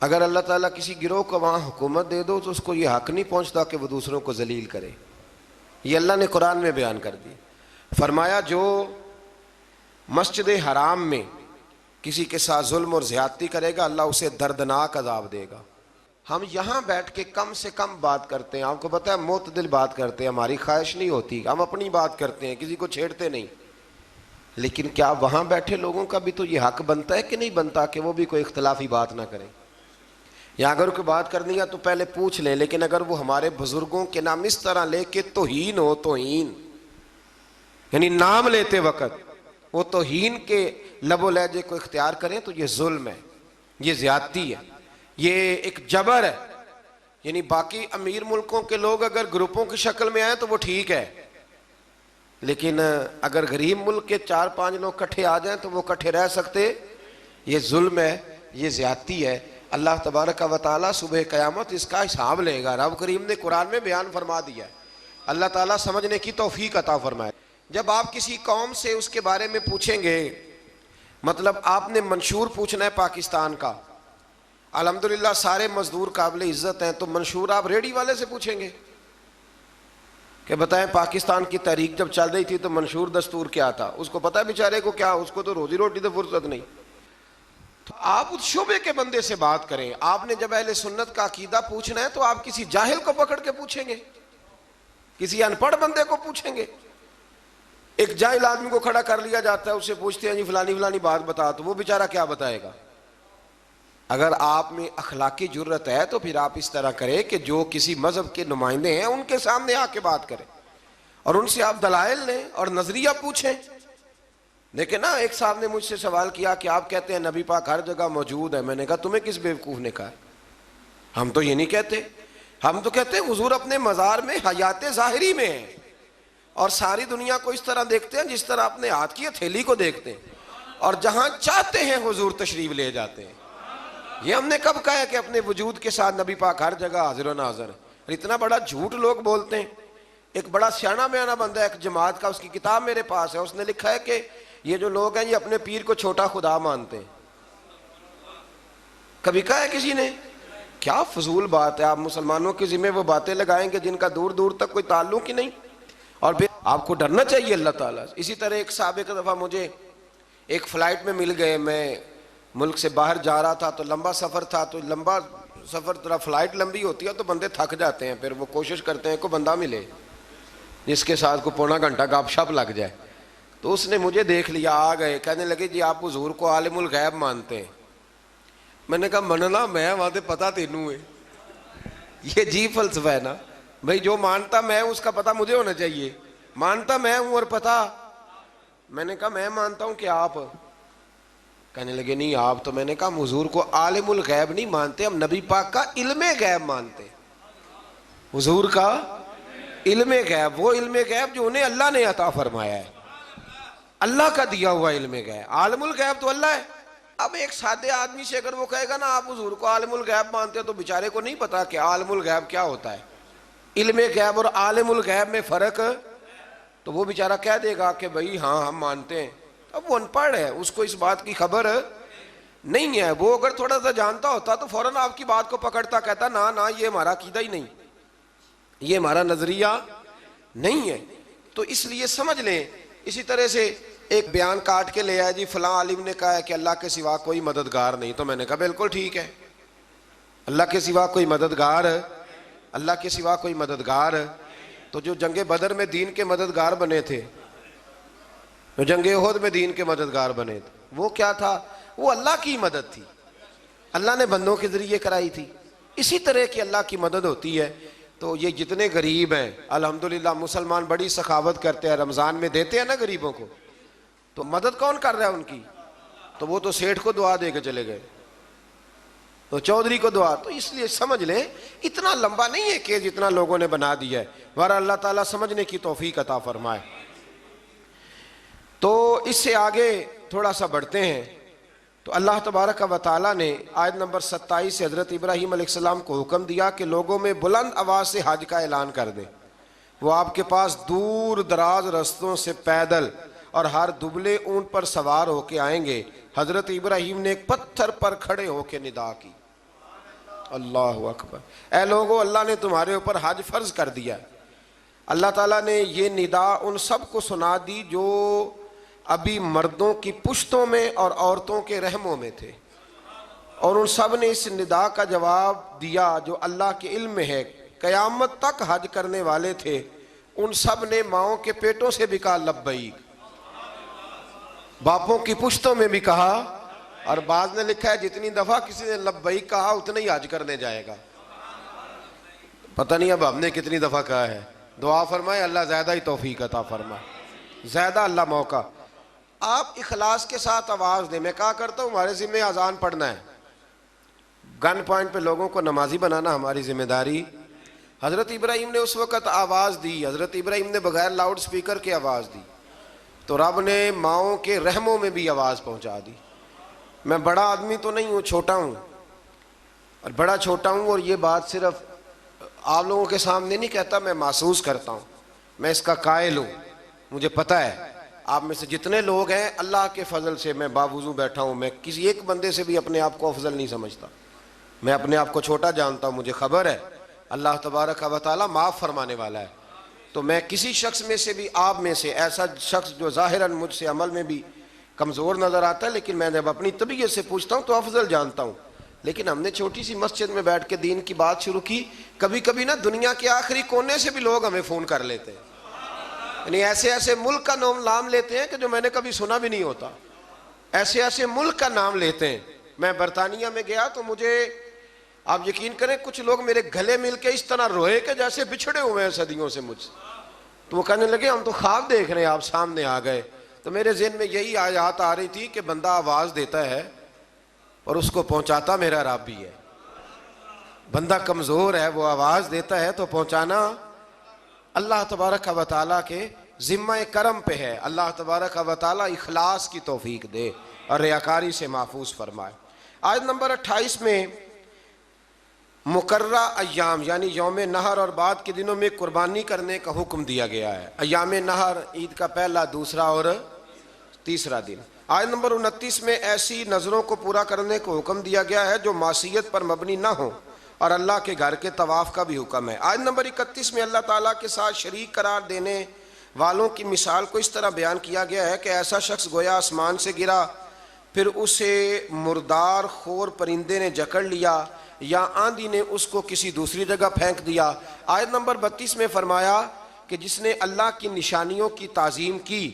اگر اللہ تعالیٰ کسی گروہ کو وہاں حکومت دے دو تو اس کو یہ حق نہیں پہنچتا کہ وہ دوسروں کو ذلیل کرے، یہ اللہ نے قرآن میں بیان کر دی۔ فرمایا جو مسجد حرام میں کسی کے ساتھ ظلم اور زیادتی کرے گا اللہ اسے دردناک عذاب دے گا۔ ہم یہاں بیٹھ کے کم سے کم بات کرتے ہیں، آپ کو پتہ ہے معتدل بات کرتے ہیں، ہماری خواہش نہیں ہوتی، ہم اپنی بات کرتے ہیں، کسی کو چھیڑتے نہیں، لیکن کیا وہاں بیٹھے لوگوں کا بھی تو یہ حق بنتا ہے کہ نہیں بنتا کہ وہ بھی کوئی اختلافی بات نہ کریں، یا اگر کوئی بات کرنی ہے تو پہلے پوچھ لیں، لیکن اگر وہ ہمارے بزرگوں کے نام اس طرح لے کے توہین ہو، توہین یعنی نام لیتے وقت وہ توہین کے لب و لہجے کو اختیار کریں تو یہ ظلم ہے، یہ زیادتی ہے، یہ ایک جبر ہے۔ یعنی باقی امیر ملکوں کے لوگ اگر گروپوں کی شکل میں آئیں تو وہ ٹھیک ہے، لیکن اگر غریب ملک کے 4-5 لوگ کٹھے آ جائیں تو وہ کٹھے رہ سکتے، یہ ظلم ہے، یہ زیادتی ہے۔ اللہ تبارک و تعالیٰ صبح قیامت اس کا حساب لے گا، رب کریم نے قرآن میں بیان فرما دیا ہے۔ اللہ تعالیٰ سمجھنے کی توفیق عطا فرمائے۔ جب آپ کسی قوم سے اس کے بارے میں پوچھیں گے، مطلب آپ نے منشور پوچھنا ہے پاکستان کا، الحمدللہ سارے مزدور قابل عزت ہیں، تو منشور آپ ریڈی والے سے پوچھیں گے کہ بتائیں پاکستان کی تحریک جب چل رہی تھی تو منشور دستور کیا تھا، اس کو پتہ بیچارے کو کیا، اس کو تو روزی روٹی تو فرصت نہیں۔ تو آپ اس شعبے کے بندے سے بات کریں۔ آپ نے جب اہل سنت کا عقیدہ پوچھنا ہے تو آپ کسی جاہل کو پکڑ کے پوچھیں گے، کسی ان پڑھ بندے کو پوچھیں گے؟ ایک جاہل آدمی کو کھڑا کر لیا جاتا ہے، اس سے پوچھتے ہیں جی فلانی فلانی بات بتا، تو وہ بیچارہ کیا بتائے گا؟ اگر آپ میں اخلاقی جرت ہے تو پھر آپ اس طرح کریں کہ جو کسی مذہب کے نمائندے ہیں ان کے سامنے آ کے بات کریں اور ان سے آپ دلائل لیں اور نظریہ پوچھیں۔ دیکھیں نا، ایک صاحب نے مجھ سے سوال کیا کہ آپ کہتے ہیں نبی پاک ہر جگہ موجود ہے، میں نے کہا تمہیں کس بیوقوف نے کہا؟ ہم تو یہ نہیں کہتے، ہم تو کہتے ہیں حضور اپنے مزار میں حیات ظاہری میں ہیں اور ساری دنیا کو اس طرح دیکھتے ہیں جس طرح اپنے ہاتھ کی ہتھیلی کو دیکھتے ہیں، اور جہاں چاہتے ہیں حضور تشریف لے جاتے ہیں۔ یہ ہم نے کب کہا ہے کہ اپنے وجود کے ساتھ نبی پاک ہر جگہ حاضر و ناظر ہے؟ اتنا بڑا جھوٹ لوگ بولتے ہیں۔ ایک بڑا سیاںا بیانہ بندہ ہے ایک جماعت کا، اس کی کتاب میرے پاس ہے، اس نے لکھا ہے کہ یہ جو لوگ ہیں یہ اپنے پیر کو چھوٹا خدا مانتے ہیں۔ کبھی کہا ہے کسی نے؟ کیا فضول بات ہے، آپ مسلمانوں کے ذمہ وہ باتیں لگائیں گے جن کا دور دور تک کوئی تعلق ہی نہیں، اور آپ کو ڈرنا چاہیے اللہ تعالیٰ سے۔ اسی طرح ایک صاحب ایک دفعہ مجھے ایک فلائٹ میں مل گئے، میں ملک سے باہر جا رہا تھا تو لمبا سفر تھا، تو لمبا سفر طرح فلائٹ لمبی ہوتی ہے تو بندے تھک جاتے ہیں، پھر وہ کوشش کرتے ہیں کوئی بندہ ملے جس کے ساتھ کو پونا گھنٹہ گپ شپ لگ جائے۔ تو اس نے مجھے دیکھ لیا، آ گئے، کہنے لگے جی آپ حضور کو عالم الغیب مانتے ہیں؟ میں نے کہا مننا میں وہاں تے پتہ تینوں ہے، یہ جی فلسفہ ہے نا بھائی، جو مانتا میں اس کا پتہ مجھے ہونا چاہیے، مانتا میں ہوں اور پتہ. میں نے کہا میں مانتا ہوں کہ آپ. کہنے لگے نہیں آپ تو. میں نے کہا ہم حضور کو عالم الغیب نہیں مانتے، ہم نبی پاک کا علم غیب مانتے. حضور کا علم غیب، وہ علم غیب جو انہیں اللہ نے عطا فرمایا ہے، اللہ کا دیا ہوا علم غیب. عالم الغیب تو اللہ ہے. اب ایک سادے آدمی سے اگر وہ کہے گا نا آپ حضور کو عالم الغیب مانتے، تو بیچارے کو نہیں پتا کہ عالم الغیب کیا ہوتا ہے، علم غیب اور عالم الغیب میں فرق. تو وہ بیچارہ کہہ دے گا کہ بھئی ہاں ہم مانتے ہیں. اب وہ ان پڑھ ہے، اس کو اس بات کی خبر نہیں ہے. وہ اگر تھوڑا سا جانتا ہوتا تو فوراً آپ کی بات کو پکڑتا، کہتا نا نا یہ ہمارا عقیدہ ہی نہیں، یہ ہمارا نظریہ نہیں ہے. تو اس لیے سمجھ لیں. اسی طرح سے ایک بیان کاٹ کے لے آیا جی فلاں عالم نے کہا ہے کہ اللہ کے سوا کوئی مددگار نہیں. تو میں نے کہا بالکل ٹھیک ہے، اللہ کے سوا کوئی مددگار، اللہ کے سوا کوئی مددگار. تو جو جنگ بدر میں دین کے مددگار بنے تھے، جو جنگ احد میں دین کے مددگار بنے تھے، وہ کیا تھا؟ وہ اللہ کی مدد تھی، اللہ نے بندوں کے ذریعے کرائی تھی. اسی طرح کی اللہ کی مدد ہوتی ہے. تو یہ جتنے غریب ہیں الحمدللہ مسلمان بڑی سخاوت کرتے ہیں، رمضان میں دیتے ہیں نا غریبوں کو. تو مدد کون کر رہا ہے ان کی؟ تو وہ تو سیٹھ کو دعا دے کے چلے گئے، تو چودھری کو دعا. تو اس لیے سمجھ لیں اتنا لمبا نہیں ہے کہ جتنا لوگوں نے بنا دیا ہے. ورنہ اللہ تعالیٰ سمجھنے کی توفیق عطا فرمائے. تو اس سے آگے تھوڑا سا بڑھتے ہیں. تو اللہ تبارک و تعالیٰ نے آیت نمبر 27 سے حضرت ابراہیم علیہ السلام کو حکم دیا کہ لوگوں میں بلند آواز سے حج کا اعلان کر دیں. وہ آپ کے پاس دور دراز رستوں سے پیدل اور ہر دبلے اونٹ پر سوار ہو کے آئیں گے. حضرت ابراہیم نے ایک پتھر پر کھڑے ہو کے ندا کی، اللہ اکبر، اے لوگو اللہ نے تمہارے اوپر حج فرض کر دیا. اللہ تعالیٰ نے یہ ندا ان سب کو سنا دی جو ابھی مردوں کی پشتوں میں اور عورتوں کے رحموں میں تھے، اور ان سب نے اس ندا کا جواب دیا جو اللہ کے علم میں ہے. قیامت تک حج کرنے والے تھے، ان سب نے ماؤں کے پیٹوں سے بھی کہا لبیک، باپوں کی پشتوں میں بھی کہا. اور بعض نے لکھا ہے جتنی دفعہ کسی نے لبیک کہا اتنا ہی حج کرنے جائے گا. پتہ نہیں اب ہم نے کتنی دفعہ کہا ہے. دعا فرمائے اللہ زیادہ ہی توفیق عطا فرمائے، زیادہ اللہ موقع. آپ اخلاص کے ساتھ آواز دیں. میں کہا کرتا ہوں ہمارے ذمہ اذان پڑھنا ہے، گن پوائنٹ پہ لوگوں کو نمازی بنانا ہماری ذمہ داری. حضرت ابراہیم نے اس وقت آواز دی، حضرت ابراہیم نے بغیر لاؤڈ سپیکر کے آواز دی، تو رب نے ماؤں کے رحموں میں بھی آواز پہنچا دی. میں بڑا آدمی تو نہیں ہوں، چھوٹا ہوں، اور بڑا چھوٹا ہوں، اور یہ بات صرف آپ لوگوں کے سامنے نہیں کہتا، میں محسوس کرتا ہوں، میں اس کا قائل ہوں. مجھے پتہ ہے آپ میں سے جتنے لوگ ہیں اللہ کے فضل سے میں باوضو بیٹھا ہوں، میں کسی ایک بندے سے بھی اپنے آپ کو افضل نہیں سمجھتا. میں اپنے آپ کو چھوٹا جانتا ہوں. مجھے خبر ہے اللہ تبارک و تعالیٰ معاف فرمانے والا ہے. تو میں کسی شخص میں سے بھی، آپ میں سے ایسا شخص جو ظاہراً مجھ سے عمل میں بھی کمزور نظر آتا ہے، لیکن میں جب اپنی طبیعت سے پوچھتا ہوں تو افضل جانتا ہوں. لیکن ہم نے چھوٹی سی مسجد میں بیٹھ کے دین کی بات شروع کی. کبھی کبھی نا دنیا کے آخری کونے سے بھی لوگ ہمیں فون کر لیتے ہیں، یعنی ایسے ایسے ملک کا نام لیتے ہیں کہ جو میں نے کبھی سنا بھی نہیں ہوتا. ایسے ایسے ملک کا نام لیتے ہیں. میں برطانیہ میں گیا تو مجھے آپ یقین کریں کچھ لوگ میرے گلے مل کے اس طرح روئے کہ جیسے بچھڑے ہوئے ہیں صدیوں سے مجھ سے. تو وہ کہنے لگے ہم تو خواب دیکھ رہے ہیں، آپ سامنے آ گئے. تو میرے ذہن میں یہی آیات آ رہی تھی کہ بندہ آواز دیتا ہے اور اس کو پہنچاتا میرا رب بھی ہے. بندہ کمزور ہے، وہ آواز دیتا ہے تو پہنچانا اللہ تبارک و تعالیٰ کے ذمہ کرم پہ ہے. اللہ تبارک و تعالیٰ اخلاص کی توفیق دے اور ریاکاری سے محفوظ فرمائے. آیت نمبر 28 میں مقررہ ایام یعنی یوم نحر اور بعد کے دنوں میں قربانی کرنے کا حکم دیا گیا ہے. ایام نحر عید کا پہلا، دوسرا اور تیسرا دن. آیت نمبر 29 میں ایسی نظروں کو پورا کرنے کو حکم دیا گیا ہے جو معصیت پر مبنی نہ ہو، اور اللہ کے گھر کے طواف کا بھی حکم ہے. آیت نمبر 31 میں اللہ تعالیٰ کے ساتھ شریک قرار دینے والوں کی مثال کو اس طرح بیان کیا گیا ہے کہ ایسا شخص گویا آسمان سے گرا، پھر اسے مردار خور پرندے نے جکڑ لیا، یا آندھی نے اس کو کسی دوسری جگہ پھینک دیا. آیت نمبر 32 میں فرمایا کہ جس نے اللہ کی نشانیوں کی تعظیم کی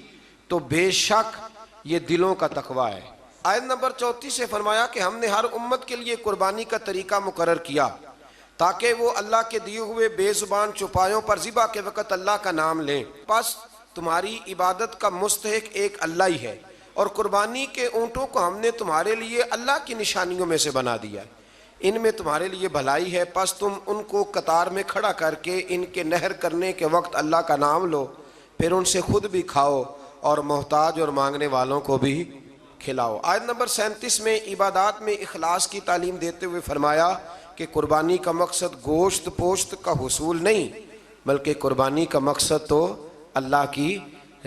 تو بے شک یہ دلوں کا تقویٰ ہے. آیت نمبر 34 سے فرمایا کہ ہم نے ہر امت کے لیے قربانی کا طریقہ مقرر کیا تاکہ وہ اللہ کے دیے ہوئے بے زبان چوپایوں پر ذبح کے وقت اللہ کا نام لیں۔ بس تمہاری عبادت کا مستحق ایک اللہ ہی ہے، اور قربانی کے اونٹوں کو ہم نے تمہارے لیے اللہ کی نشانیوں میں سے بنا دیا ہے، ان میں تمہارے لیے بھلائی ہے، پس تم ان کو قطار میں کھڑا کر کے ان کے نہر کرنے کے وقت اللہ کا نام لو، پھر ان سے خود بھی کھاؤ اور محتاج اور مانگنے والوں کو بھی کھلاؤ۔ آیت نمبر 37 میں عبادات میں اخلاص کی تعلیم دیتے ہوئے فرمایا کہ قربانی کا مقصد گوشت پوشت کا حصول نہیں، بلکہ قربانی کا مقصد تو اللہ کی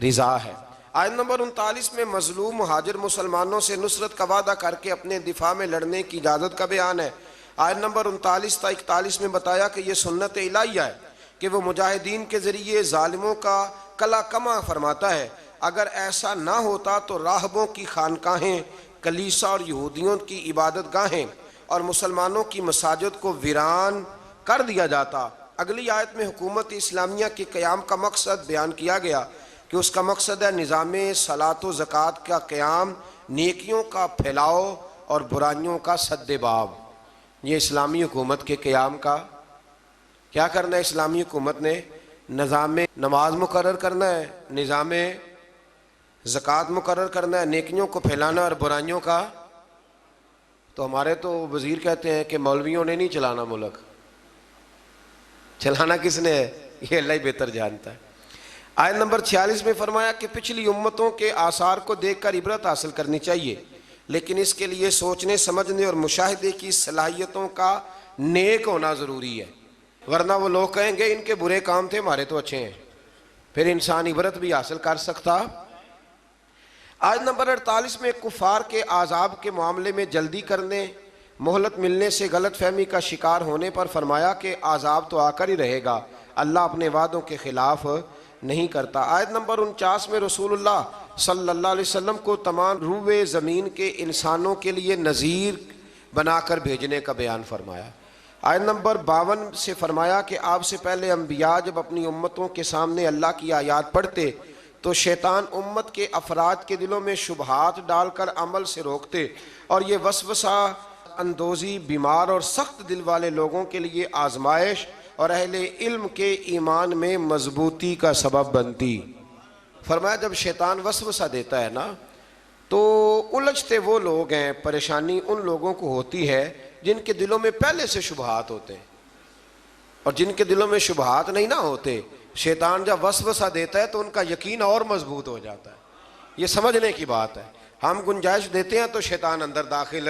رضا ہے۔ آیت نمبر 39 میں مظلوم مہاجر مسلمانوں سے نصرت کا وعدہ کر کے اپنے دفاع میں لڑنے کی اجازت کا بیان ہے۔ آیت نمبر 39 تا 41 میں بتایا کہ یہ سنت الہیہ ہے کہ وہ مجاہدین کے ذریعے ظالموں کا کلا کما فرماتا ہے۔ اگر ایسا نہ ہوتا تو راہبوں کی خانقاہیں، کلیسا اور یہودیوں کی عبادت گاہیں اور مسلمانوں کی مساجد کو ویران کر دیا جاتا۔ اگلی آیت میں حکومت اسلامیہ کے قیام کا مقصد بیان کیا گیا کہ اس کا مقصد ہے نظام صلاۃ و زکوٰۃ کا قیام، نیکیوں کا پھیلاؤ اور برائیوں کا سد باب۔ یہ اسلامی حکومت کے قیام کا کیا کرنا ہے؟ اسلامی حکومت نے نظام نماز مقرر کرنا ہے، نظام زکوٰۃ مقرر کرنا ہے، نیکیوں کو پھیلانا اور برائیوں کا۔ تو ہمارے تو وزیر کہتے ہیں کہ مولویوں نے نہیں چلانا ملک، چلانا کس نے ہے؟ یہ اللہ ہی بہتر جانتا ہے۔ آیت نمبر 46 میں فرمایا کہ پچھلی امتوں کے آثار کو دیکھ کر عبرت حاصل کرنی چاہیے، لیکن اس کے لیے سوچنے سمجھنے اور مشاہدے کی صلاحیتوں کا نیک ہونا ضروری ہے، ورنہ وہ لوگ کہیں گے ان کے برے کام تھے ہمارے تو اچھے ہیں، پھر انسان عبرت بھی حاصل کر سکتا۔ آیت نمبر 48 میں کفار کے عذاب کے معاملے میں جلدی کرنے، مہلت ملنے سے غلط فہمی کا شکار ہونے پر فرمایا کہ عذاب تو آ کر ہی رہے گا، اللہ اپنے وعدوں کے خلاف نہیں کرتا۔ آیت نمبر 49 میں رسول اللہ صلی اللہ علیہ وسلم کو تمام روئے زمین کے انسانوں کے لیے نذیر بنا کر بھیجنے کا بیان فرمایا۔ آیت نمبر 52 سے فرمایا کہ آپ سے پہلے انبیاء جب اپنی امتوں کے سامنے اللہ کی آیات پڑھتے تو شیطان امت کے افراد کے دلوں میں شبہات ڈال کر عمل سے روکتے، اور یہ وسوسہ اندوزی بیمار اور سخت دل والے لوگوں کے لیے آزمائش اور اہل علم کے ایمان میں مضبوطی کا سبب بنتی۔ فرمایا جب شیطان وسوسہ دیتا ہے نا تو الجھتے وہ لوگ ہیں، پریشانی ان لوگوں کو ہوتی ہے جن کے دلوں میں پہلے سے شبہات ہوتے ہیں، اور جن کے دلوں میں شبہات نہیں نہ ہوتے، شیطان جب وسوسہ دیتا ہے تو ان کا یقین اور مضبوط ہو جاتا ہے۔ یہ سمجھنے کی بات ہے، ہم گنجائش دیتے ہیں تو شیطان اندر داخل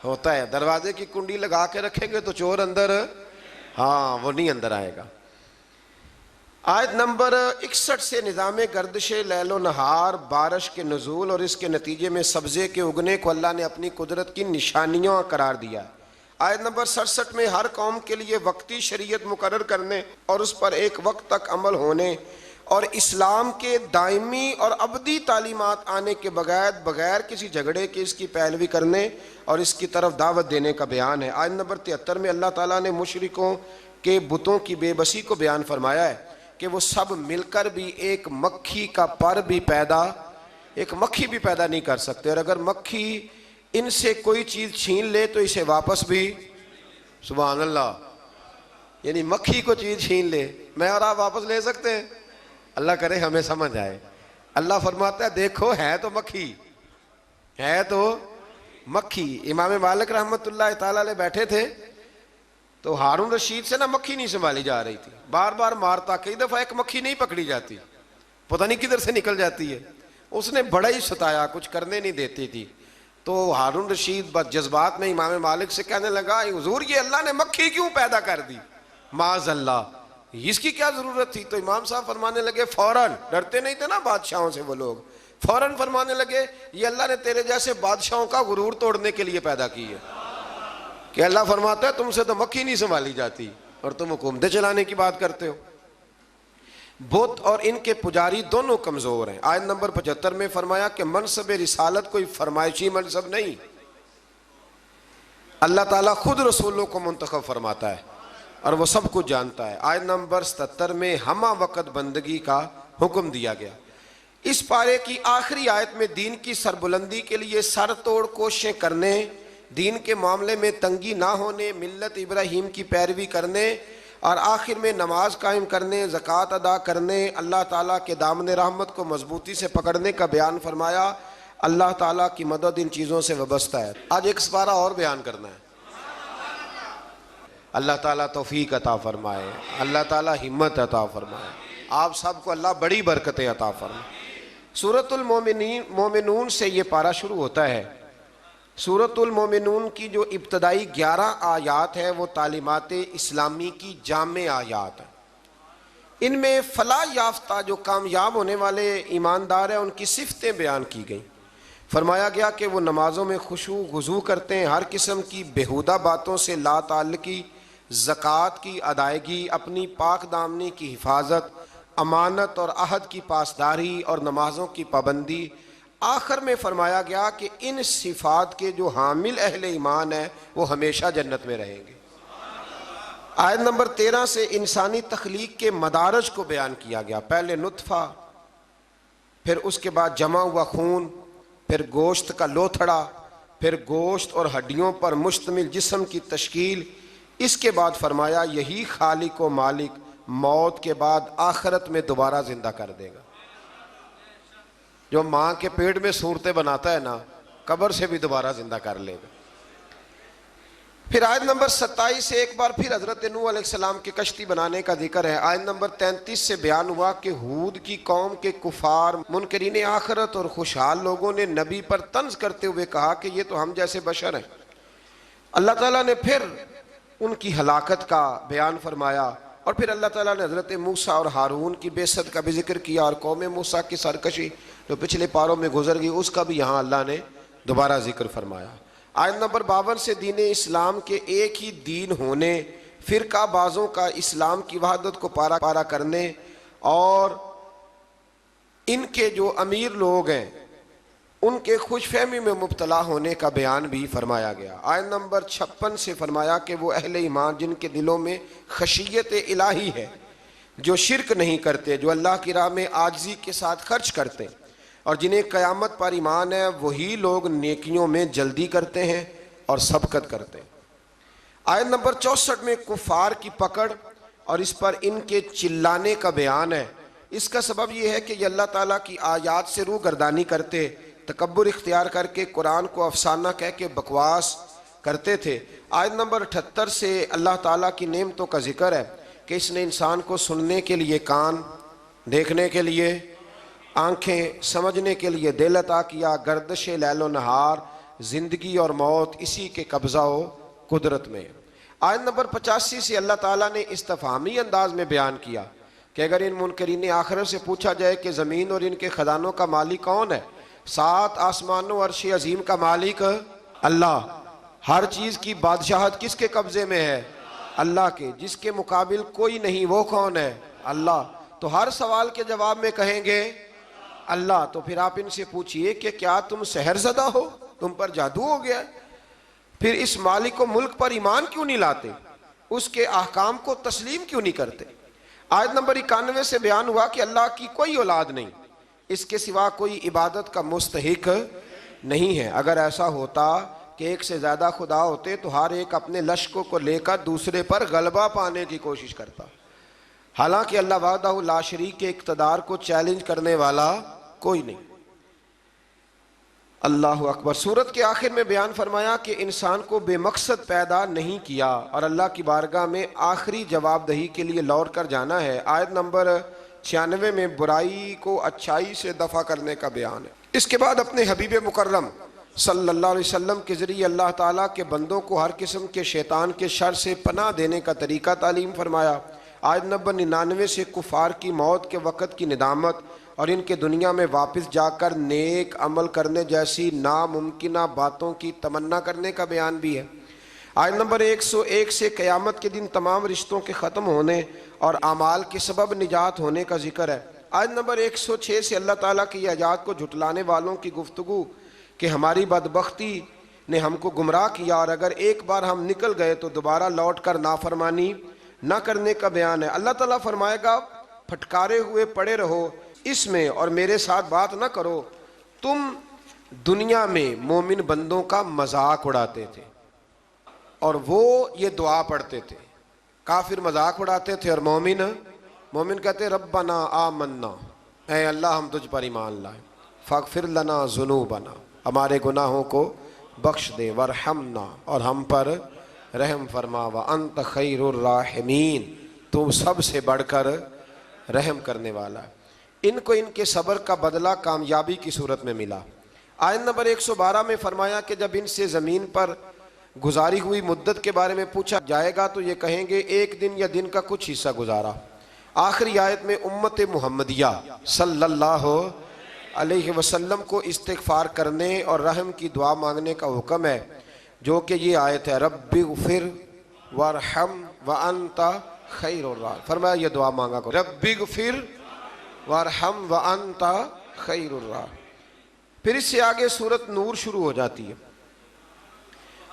ہوتا ہے، دروازے کی کنڈی لگا کے رکھیں گے تو چور اندر وہ نہیں اندر آئے گا۔ آیت نمبر 61 سے نظام گردش لیل و نہار، بارش کے نزول اور اس کے نتیجے میں سبزے کے اگنے کو اللہ نے اپنی قدرت کی نشانیوں قرار دیا۔ آیت نمبر 67 میں ہر قوم کے لیے وقتی شریعت مقرر کرنے اور اس پر ایک وقت تک عمل ہونے اور اسلام کے دائمی اور ابدی تعلیمات آنے کے بغیر کسی جھگڑے کے اس کی پیروی کرنے اور اس کی طرف دعوت دینے کا بیان ہے۔ آیت نمبر 73 میں اللہ تعالیٰ نے مشرکوں کے بتوں کی بے بسی کو بیان فرمایا ہے کہ وہ سب مل کر بھی ایک مکھی کا پر بھی ایک مکھی بھی پیدا نہیں کر سکتے، اور اگر مکھی ان سے کوئی چیز چھین لے تو اسے واپس بھی، سبحان اللہ، یعنی مکھی کو چیز چھین لے، میں اور آپ واپس لے سکتے ہیں؟ اللہ کرے ہمیں سمجھ آئے۔ اللہ فرماتا ہے دیکھو ہے تو مکھی۔ امام مالک رحمۃ اللہ تعالیٰ علیہ بیٹھے تھے تو ہارون رشید سے نا مکھی نہیں سنبھالی جا رہی تھی، بار بار مارتا، کئی دفعہ ایک مکھی نہیں پکڑی جاتی، پتہ نہیں کدھر سے نکل جاتی ہے، اس نے بڑا ہی ستایا، کچھ کرنے نہیں دیتی تھی۔ تو ہارون رشید جذبات میں امام مالک سے کہنے لگا حضور یہ اللہ نے مکھی کیوں پیدا کر دی؟ معاذ اللہ، اس کی کیا ضرورت تھی؟ تو امام صاحب فرمانے لگے فوراً، ڈرتے نہیں تھے نا بادشاہوں سے وہ لوگ، فوراً فرمانے لگے یہ اللہ نے تیرے جیسے بادشاہوں کا غرور توڑنے کے لیے پیدا کی ہے، کہ اللہ فرماتا ہے تم سے تو مکھی نہیں سنبھالی جاتی اور تم حکومتیں چلانے کی بات کرتے ہو۔ بت اور ان کے پجاری دونوں کمزور ہیں۔ آیت نمبر 75 میں فرمایا کہ منصب رسالت کوئی فرمائشی منصب نہیں، اللہ تعالیٰ خود رسولوں کو منتخب فرماتا ہے اور وہ سب کچھ جانتا ہے۔ آیت نمبر 77 میں ہمہ وقت بندگی کا حکم دیا گیا۔ اس پارے کی آخری آیت میں دین کی سربلندی کے لیے سر توڑ کوششیں کرنے دین کے معاملے میں تنگی نہ ہونے، ملت ابراہیم کی پیروی کرنے، اور آخر میں نماز قائم کرنے، زکوٰۃ ادا کرنے، اللہ تعالیٰ کے دامن رحمت کو مضبوطی سے پکڑنے کا بیان فرمایا۔ اللہ تعالیٰ کی مدد ان چیزوں سے وابستہ ہے۔ آج ایک سپارہ اور بیان کرنا ہے۔ اللہ تعالیٰ توفیق عطا فرمائے، اللہ تعالیٰ ہمت عطا فرمائے، آپ سب کو اللہ بڑی برکتیں عطا فرمائے۔ سورۃ المومنون سے یہ پارہ شروع ہوتا ہے۔ سورۃ المومنون کی جو ابتدائی 11 آیات ہے وہ تعلیمات اسلامی کی جامع آیات ہیں۔ ان میں فلاح یافتہ جو کامیاب ہونے والے ایماندار ہیں ان کی صفتیں بیان کی گئیں۔ فرمایا گیا کہ وہ نمازوں میں خشوع خضوع کرتے ہیں، ہر قسم کی بیہودہ باتوں سے لا تعلقی، زکوٰۃ کی ادائیگی، اپنی پاک دامنی کی حفاظت، امانت اور عہد کی پاسداری اور نمازوں کی پابندی۔ آخر میں فرمایا گیا کہ ان صفات کے جو حامل اہل ایمان ہیں وہ ہمیشہ جنت میں رہیں گے۔ آیت نمبر 13 سے انسانی تخلیق کے مدارج کو بیان کیا گیا۔ پہلے نطفہ، پھر اس کے بعد جمع ہوا خون، پھر گوشت کا لوتھڑا، پھر گوشت اور ہڈیوں پر مشتمل جسم کی تشکیل۔ اس کے بعد فرمایا یہی خالق و مالک موت کے بعد آخرت میں دوبارہ زندہ کر دے گا۔ جو ماں کے پیٹ میں صورتیں بناتا ہے نا، قبر سے بھی دوبارہ زندہ کر لے گا۔ پھر آیت نمبر 27 سے ایک بار پھر حضرت نوح علیہ السلام کی کشتی بنانے کا ذکر ہے۔ آیت نمبر 33 سے بیان ہوا کہ ہود کی قوم کے کفار، منکرین آخرت اور خوشحال لوگوں نے نبی پر طنز کرتے ہوئے کہا کہ یہ تو ہم جیسے بشر ہیں۔ اللہ تعالیٰ نے پھر ان کی ہلاکت کا بیان فرمایا، اور پھر اللہ تعالیٰ نے حضرت موسیٰ اور ہارون کی بعثت کا بھی ذکر کیا، اور قوم موسیٰ کی سرکشی جو پچھلے پاروں میں گزر گئی اس کا بھی یہاں اللہ نے دوبارہ ذکر فرمایا۔ آیت نمبر 52 سے دین اسلام کے ایک ہی دین ہونے، فرقہ بازوں کا اسلام کی وحدت کو پارا کرنے، اور ان کے جو امیر لوگ ہیں ان کے خوش فہمی میں مبتلا ہونے کا بیان بھی فرمایا گیا۔ آیت نمبر 56 سے فرمایا کہ وہ اہل ایمان جن کے دلوں میں خشیت الہی ہے، جو شرک نہیں کرتے، جو اللہ کی راہ میں عاجزی کے ساتھ خرچ کرتے، اور جنہیں قیامت پر ایمان ہے، وہی لوگ نیکیوں میں جلدی کرتے ہیں اور سبقت کرتے ہیں۔ آیت نمبر 64 میں کفار کی پکڑ اور اس پر ان کے چلانے کا بیان ہے۔ اس کا سبب یہ ہے کہ یہ اللہ تعالیٰ کی آیات سے روگردانی کرتے، تکبر اختیار کر کے قرآن کو افسانہ کہہ کے بکواس کرتے تھے۔ آیت نمبر 78 سے اللہ تعالیٰ کی نعمتوں کا ذکر ہے کہ اس نے انسان کو سننے کے لیے کان، دیکھنے کے لیے آنکھیں، سمجھنے کے لیے دل عطا کیا۔ گردش لیل و نہار، زندگی اور موت اسی کے قبضہ و قدرت میں۔ آیت نمبر 85 سے اللہ تعالیٰ نے استفہامی انداز میں بیان کیا کہ اگر ان منکرین آخرت سے پوچھا جائے کہ زمین اور ان کے خزانوں کا مالک کون ہے، 7 آسمانوں عرش عظیم کا مالک اللہ، ہر چیز کی بادشاہت کس کے قبضے میں ہے؟ اللہ کے، جس کے مقابل کوئی نہیں، وہ کون ہے؟ اللہ۔ تو ہر سوال کے جواب میں کہیں گے اللہ۔ تو پھر آپ ان سے پوچھئے کہ کیا تم سحر زدہ ہو، تم پر جادو ہو گیا؟ پھر اس مالک و ملک پر ایمان کیوں نہیں لاتے؟ اس کے احکام کو تسلیم کیوں نہیں کرتے؟ آیت نمبر 91 سے بیان ہوا کہ اللہ کی کوئی اولاد نہیں، اس کے سوا کوئی عبادت کا مستحق نہیں ہے۔ اگر ایسا ہوتا کہ ایک سے زیادہ خدا ہوتے تو ہر ایک اپنے لشکروں کو لے کر دوسرے پر غلبہ پانے کی کوشش کرتا، حالانکہ اللہ وحدہ لا شریک کے اقتدار کو چیلنج کرنے والا کوئی نہیں۔ اللہ اکبر۔ سورت کے آخر میں بیان فرمایا کہ انسان کو بے مقصد پیدا نہیں کیا اور اللہ کی بارگاہ میں آخری جواب دہی کے لیے لوٹ کر جانا ہے۔ آیت نمبر 96 میں برائی کو اچھائی سے دفع کرنے کا بیان ہے۔ اس کے بعد اپنے حبیب مکرم صلی اللہ علیہ وسلم کے ذریعے اللہ تعالیٰ کے بندوں کو ہر قسم کے شیطان کے شر سے پناہ دینے کا طریقہ تعلیم فرمایا۔ آیت نمبر 99 سے کفار کی موت کے وقت کی ندامت اور ان کے دنیا میں واپس جا کر نیک عمل کرنے جیسی ناممکنہ باتوں کی تمنا کرنے کا بیان بھی ہے۔ آیت نمبر 101 سے قیامت کے دن تمام رشتوں کے ختم ہونے اور اعمال کے سبب نجات ہونے کا ذکر ہے۔ آیت نمبر 106 سے اللہ تعالیٰ کی آیات کو جھٹلانے والوں کی گفتگو کہ ہماری بدبختی نے ہم کو گمراہ کیا اور اگر ایک بار ہم نکل گئے تو دوبارہ لوٹ کر نافرمانی نہ کرنے کا بیان ہے۔ اللہ تعالیٰ فرمائے گا پھٹکارے ہوئے پڑے رہو اس میں اور میرے ساتھ بات نہ کرو، تم دنیا میں مومن بندوں کا مذاق اڑاتے تھے اور وہ یہ دعا پڑھتے تھے. کافر مذاق اڑاتے تھے اور مومن کہتے ربنا آمنا، اے اللہ ہم تجھ پر ایمان لائے، فاغفر لنا ذنوبنا، ہمارے گناہوں کو بخش دے، ورحمنا، اور ہم پر رحم فرما، وانت خیر الراحمین، تو سب سے بڑھ کر رحم کرنے والا ہے. ان کو ان کے صبر کا بدلہ کامیابی کی صورت میں ملا. آیت نمبر 112 میں فرمایا کہ جب ان سے زمین پر گزاری ہوئی مدت کے بارے میں پوچھا جائے گا تو یہ کہیں گے ایک دن یا دن کا کچھ حصہ گزارا. آخری آیت میں امت محمدیہ صلی اللہ علیہ وسلم کو استغفار کرنے اور رحم کی دعا مانگنے کا حکم ہے، جو کہ یہ آیت ہے رب اغفر وارحم وانت خیر الراحمین. فرمایا یہ دعا مانگا کرو، رب اغفر وارحم وانت خیر الراحمین. پھر اس سے آگے سورۃ نور شروع ہو جاتی ہے.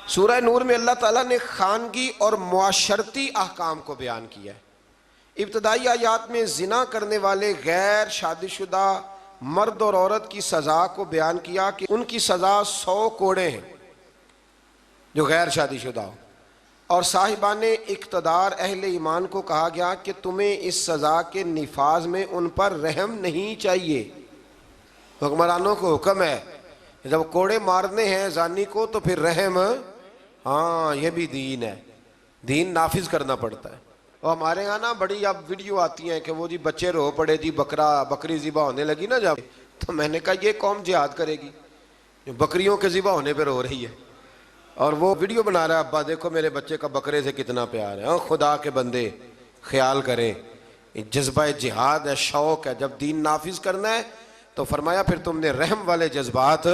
سورہ نور میں اللہ تعالیٰ نے خانگی اور معاشرتی احکام کو بیان کیا ہے. ابتدائی آیات میں زنا کرنے والے غیر شادی شدہ مرد اور عورت کی سزا کو بیان کیا کہ ان کی سزا 100 کوڑے ہیں جو غیر شادی شدہ ہو، اور صاحبان اقتدار اہل ایمان کو کہا گیا کہ تمہیں اس سزا کے نفاذ میں ان پر رحم نہیں چاہیے. حکمرانوں کو حکم ہے جب کوڑے مارنے ہیں زانی کو تو پھر رحم، ہاں یہ بھی دین ہے، دین نافذ کرنا پڑتا ہے. اور ہمارے یہاں نا بڑی اب ویڈیو آتی ہیں کہ وہ جی بچے رو پڑے جی بکری ذبح ہونے لگی نا جب، تو میں نے کہا یہ قوم جہاد کرے گی جو بکریوں کے ذبح ہونے پہ رو رہی ہے، اور وہ ویڈیو بنا رہا ہے ابا دیکھو میرے بچے کا بکرے سے کتنا پیار ہے. خدا کے بندے خیال کریں، جذبہ جہاد ہے، شوق ہے. جب دین نافذ کرنا ہے تو فرمایا پھر تم نے رحم والے جذبات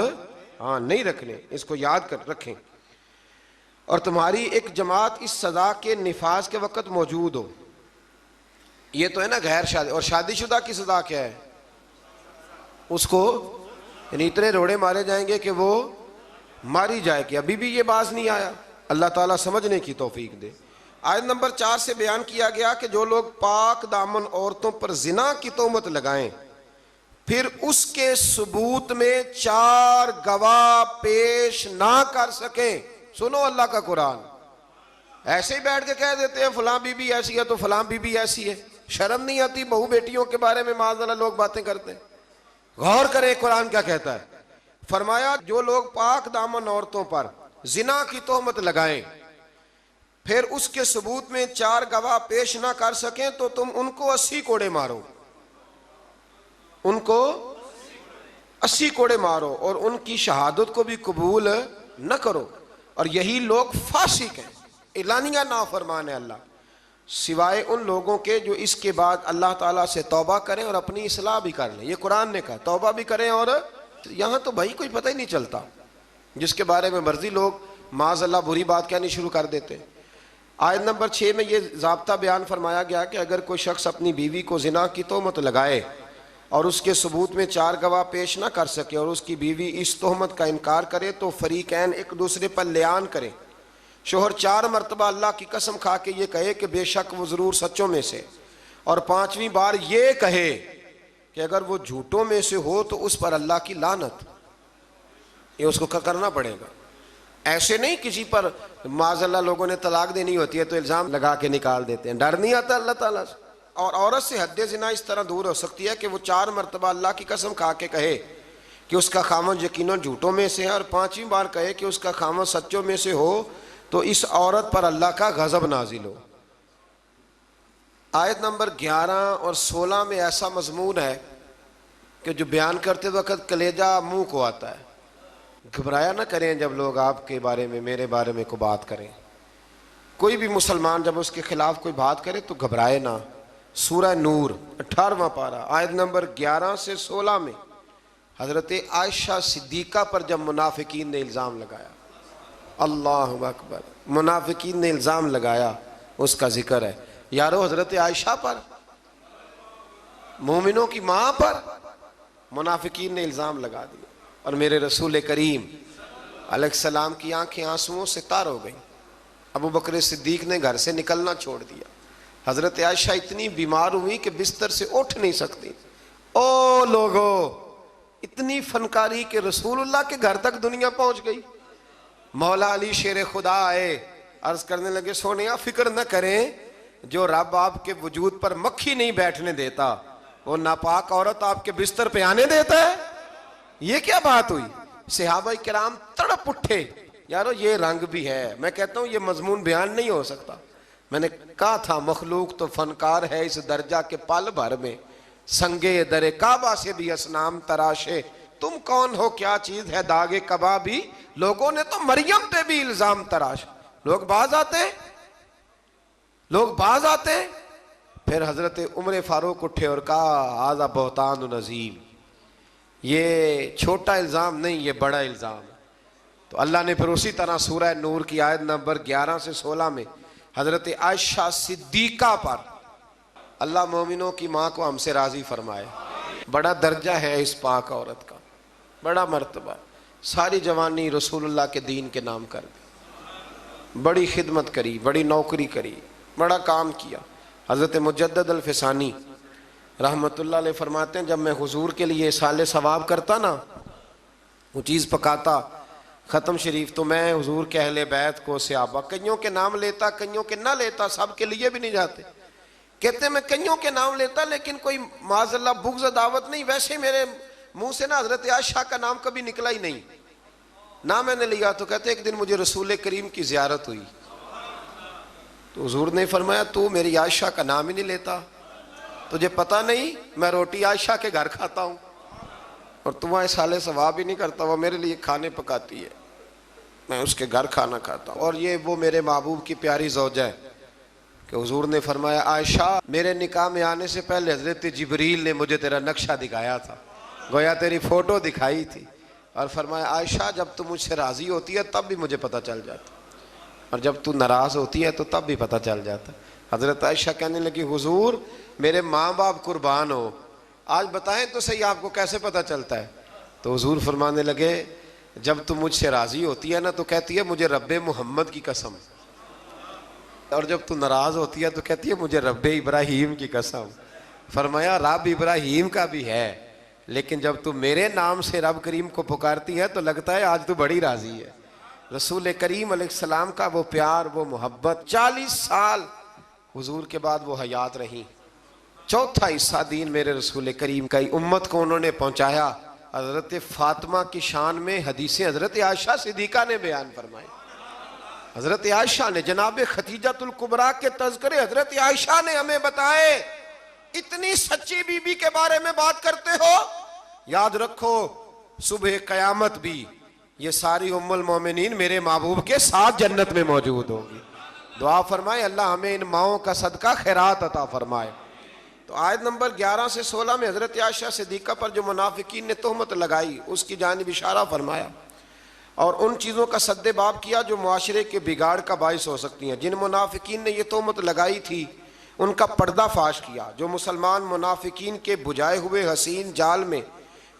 نہیں رکھنے، اس کو یاد کر رکھیں. اور تمہاری ایک جماعت اس سزا کے نفاذ کے وقت موجود ہو. یہ تو ہے نا غیر شادی. اور شادی شدہ کی سزا کیا ہے؟ اس کو یعنی اتنے روڑے مارے جائیں گے کہ وہ ماری جائے کہ ابھی بھی یہ باز نہیں آیا. اللہ تعالیٰ سمجھنے کی توفیق دے. آیت نمبر 4 سے بیان کیا گیا کہ جو لوگ پاک دامن عورتوں پر زنا کی تہمت لگائیں پھر اس کے ثبوت میں 4 گواہ پیش نہ کر سکیں. سنو اللہ کا قرآن، ایسے ہی بیٹھ کے کہہ دیتے ہیں فلاں بی بی ایسی ہے تو فلاں بی بی ایسی ہے. شرم نہیں آتی بہو بیٹیوں کے بارے میں معاذ اللہ لوگ باتیں کرتے ہیں؟ غور کریں قرآن کیا کہتا ہے. فرمایا جو لوگ پاک دامن عورتوں پر زنا کی تہمت لگائیں پھر اس کے ثبوت میں 4 گواہ پیش نہ کر سکیں تو تم ان کو 80 کوڑے مارو، ان کو 80 کوڑے مارو اور ان کی شہادت کو بھی قبول نہ کرو. اور یہی لوگ فاسق ہیں، اعلانیہ نافرمان ہے اللہ، سوائے ان لوگوں کے جو اس کے بعد اللہ تعالیٰ سے توبہ کریں اور اپنی اصلاح بھی کر لیں. یہ قرآن نے کہا توبہ بھی کریں. اور یہاں تو بھائی کوئی پتہ ہی نہیں چلتا، جس کے بارے میں مرضی لوگ معاذ اللہ بری بات کہنی شروع کر دیتے. آیت نمبر 6 میں یہ ضابطہ بیان فرمایا گیا کہ اگر کوئی شخص اپنی بیوی کو زنا کی تہمت لگائے اور اس کے ثبوت میں 4 گواہ پیش نہ کر سکے اور اس کی بیوی اس تہمت کا انکار کرے تو فریقین ایک دوسرے پر لیان کریں. شوہر 4 مرتبہ اللہ کی قسم کھا کے یہ کہے کہ بے شک وہ ضرور سچوں میں سے، اور 5ویں بار یہ کہے کہ اگر وہ جھوٹوں میں سے ہو تو اس پر اللہ کی لعنت. یہ اس کو کرنا پڑے گا. ایسے نہیں کسی پر معاذ اللہ لوگوں نے طلاق دینی ہوتی ہے تو الزام لگا کے نکال دیتے ہیں، ڈر نہیں آتا اللہ تعالیٰ سے. اور عورت سے حد زنا اس طرح دور ہو سکتی ہے کہ وہ 4 مرتبہ اللہ کی قسم کھا کے کہے کہ اس کا خامن یقیناً جھوٹوں میں سے ہے، اور 5ویں بار کہے کہ اس کا خامن سچوں میں سے ہو تو اس عورت پر اللہ کا غضب نازل ہو. آیت نمبر 11 اور 16 میں ایسا مضمون ہے کہ جو بیان کرتے وقت کلیجہ منہ کو آتا ہے. گھبرایا نہ کریں جب لوگ آپ کے بارے میں میرے بارے میں کوئی بات کریں. کوئی بھی مسلمان جب اس کے خلاف کوئی بات کرے تو گھبرائے نہ. سورہ نور 18واں پارہ آیت نمبر 11 سے 16 میں حضرت عائشہ صدیقہ پر جب منافقین نے الزام لگایا، اللہ اکبر، منافقین نے الزام لگایا، اس کا ذکر ہے. یارو حضرت عائشہ پر، مومنوں کی ماں پر منافقین نے الزام لگا دیا، اور میرے رسول کریم علیہ السلام کی آنکھیں آنسوؤں سے تار ہو گئیں. ابو بکر صدیق نے گھر سے نکلنا چھوڑ دیا. حضرت عائشہ اتنی بیمار ہوئی کہ بستر سے اٹھ نہیں سکتی. او لوگو، اتنی فنکاری کہ رسول اللہ کے گھر تک دنیا پہنچ گئی. مولا علی شیر خدا آئے, عرض کرنے لگے سونیا فکر نہ کریں, جو رب آپ کے وجود پر مکھی نہیں بیٹھنے دیتا وہ ناپاک عورت آپ کے بستر پہ آنے دیتا ہے. یہ کیا بات ہوئی؟ صحابہ کرام تڑپ اٹھے, یارو یہ رنگ بھی ہے. میں کہتا ہوں یہ مضمون بیان نہیں ہو سکتا. میں نے کہا تھا مخلوق تو فنکار ہے اس درجہ کے پل بھر میں, سنگے در کعبہ سے بھی اسنام تراشے, تم کون ہو کیا چیز ہے داغے کبابی, لوگوں نے تو مریم پہ بھی الزام تراش. لوگ باز آتے. پھر حضرت عمر فاروق اٹھے اور کہا آذا بہتان عظیم, یہ چھوٹا الزام نہیں, یہ بڑا الزام ہے. تو اللہ نے پھر اسی طرح سورہ نور کی آیت نمبر 11 سے 16 میں حضرت عائشہ صدیقہ پر, اللہ مومنوں کی ماں کو ہم سے راضی فرمائے. بڑا درجہ ہے اس پاک عورت کا, بڑا مرتبہ. ساری جوانی رسول اللہ کے دین کے نام کر دی, بڑی خدمت کری, بڑی نوکری کری, بڑا کام کیا. حضرت مجدد الفسانی رحمت اللہ علیہ فرماتے ہیں جب میں حضور کے لیے سال ثواب کرتا نا, وہ چیز پکاتا ختم شریف, تو میں حضور کے اہل بیت کو صحابہ کئیوں کے نام لیتا, کئیوں کے نہ لیتا, سب کے لیے بھی نہیں جاتے. کہتے ہیں میں کئیوں کے نام لیتا لیکن کوئی معاذ اللہ بغض دعوت نہیں. ویسے میرے منہ سے نا حضرت عائشہ کا نام کبھی نکلا ہی نہیں, نہ میں نے لیا. تو کہتے ایک دن مجھے رسول کریم کی زیارت ہوئی تو حضور نے فرمایا تو میری عائشہ کا نام ہی نہیں لیتا, تجھے پتہ نہیں میں روٹی عائشہ کے گھر کھاتا ہوں اور تم وہاں سال ثواب ہی نہیں کرتا. وہ میرے لیے کھانے پکاتی ہے, میں اس کے گھر کھانا کھاتا ہوں. اور یہ وہ میرے محبوب کی پیاری زوجہ ہے کہ حضور نے فرمایا عائشہ میرے نکاح میں آنے سے پہلے حضرت جبریل نے مجھے تیرا نقشہ دکھایا تھا, گویا تیری فوٹو دکھائی تھی, اور فرمایا عائشہ جب تو مجھ سے راضی ہوتی ہے تب بھی مجھے پتہ چل جاتا, اور جب تو ناراض ہوتی ہے تو تب بھی پتہ چل جاتا. حضرت عائشہ کہنے لگی حضور میرے ماں باپ قربان ہو, آج بتائیں تو صحیح آپ کو کیسے پتہ چلتا ہے؟ تو حضور فرمانے لگے جب تو مجھ سے راضی ہوتی ہے نا تو کہتی ہے مجھے رب محمد کی قسم, اور جب تو ناراض ہوتی ہے تو کہتی ہے مجھے رب ابراہیم کی قسم. فرمایا رب ابراہیم کا بھی ہے, لیکن جب تو میرے نام سے رب کریم کو پکارتی ہے تو لگتا ہے آج تو بڑی راضی ہے. رسول کریم علیہ السلام کا وہ پیار, وہ محبت. 40 سال حضور کے بعد وہ حیات رہیں, چوتھا حصہ دین میرے رسول کریم کا امت کو انہوں نے پہنچایا. حضرت فاطمہ کی شان میں حدیثیں حضرت عائشہ صدیقہ نے بیان فرمائی. حضرت عائشہ نے, جناب ختیجۃ الکبریٰ کے تذکرے حضرت عائشہ نے ہمیں بتائے. اتنی سچی بی بی کے بارے میں بات کرتے ہو, یاد رکھو صبح قیامت بھی یہ ساری ام المومنین میرے محبوب کے ساتھ جنت میں موجود ہوگی. دعا فرمائے اللہ ہمیں ان ماؤں کا صدقہ خیرات عطا فرمائے. تو آیت نمبر 11 سے 16 میں حضرت عائشہ صدیقہ پر جو منافقین نے تہمت لگائی اس کی جانب اشارہ فرمایا, اور ان چیزوں کا سد باب کیا جو معاشرے کے بگاڑ کا باعث ہو سکتی ہیں. جن منافقین نے یہ تہمت لگائی تھی ان کا پردہ فاش کیا. جو مسلمان منافقین کے بجھائے ہوئے حسین جال میں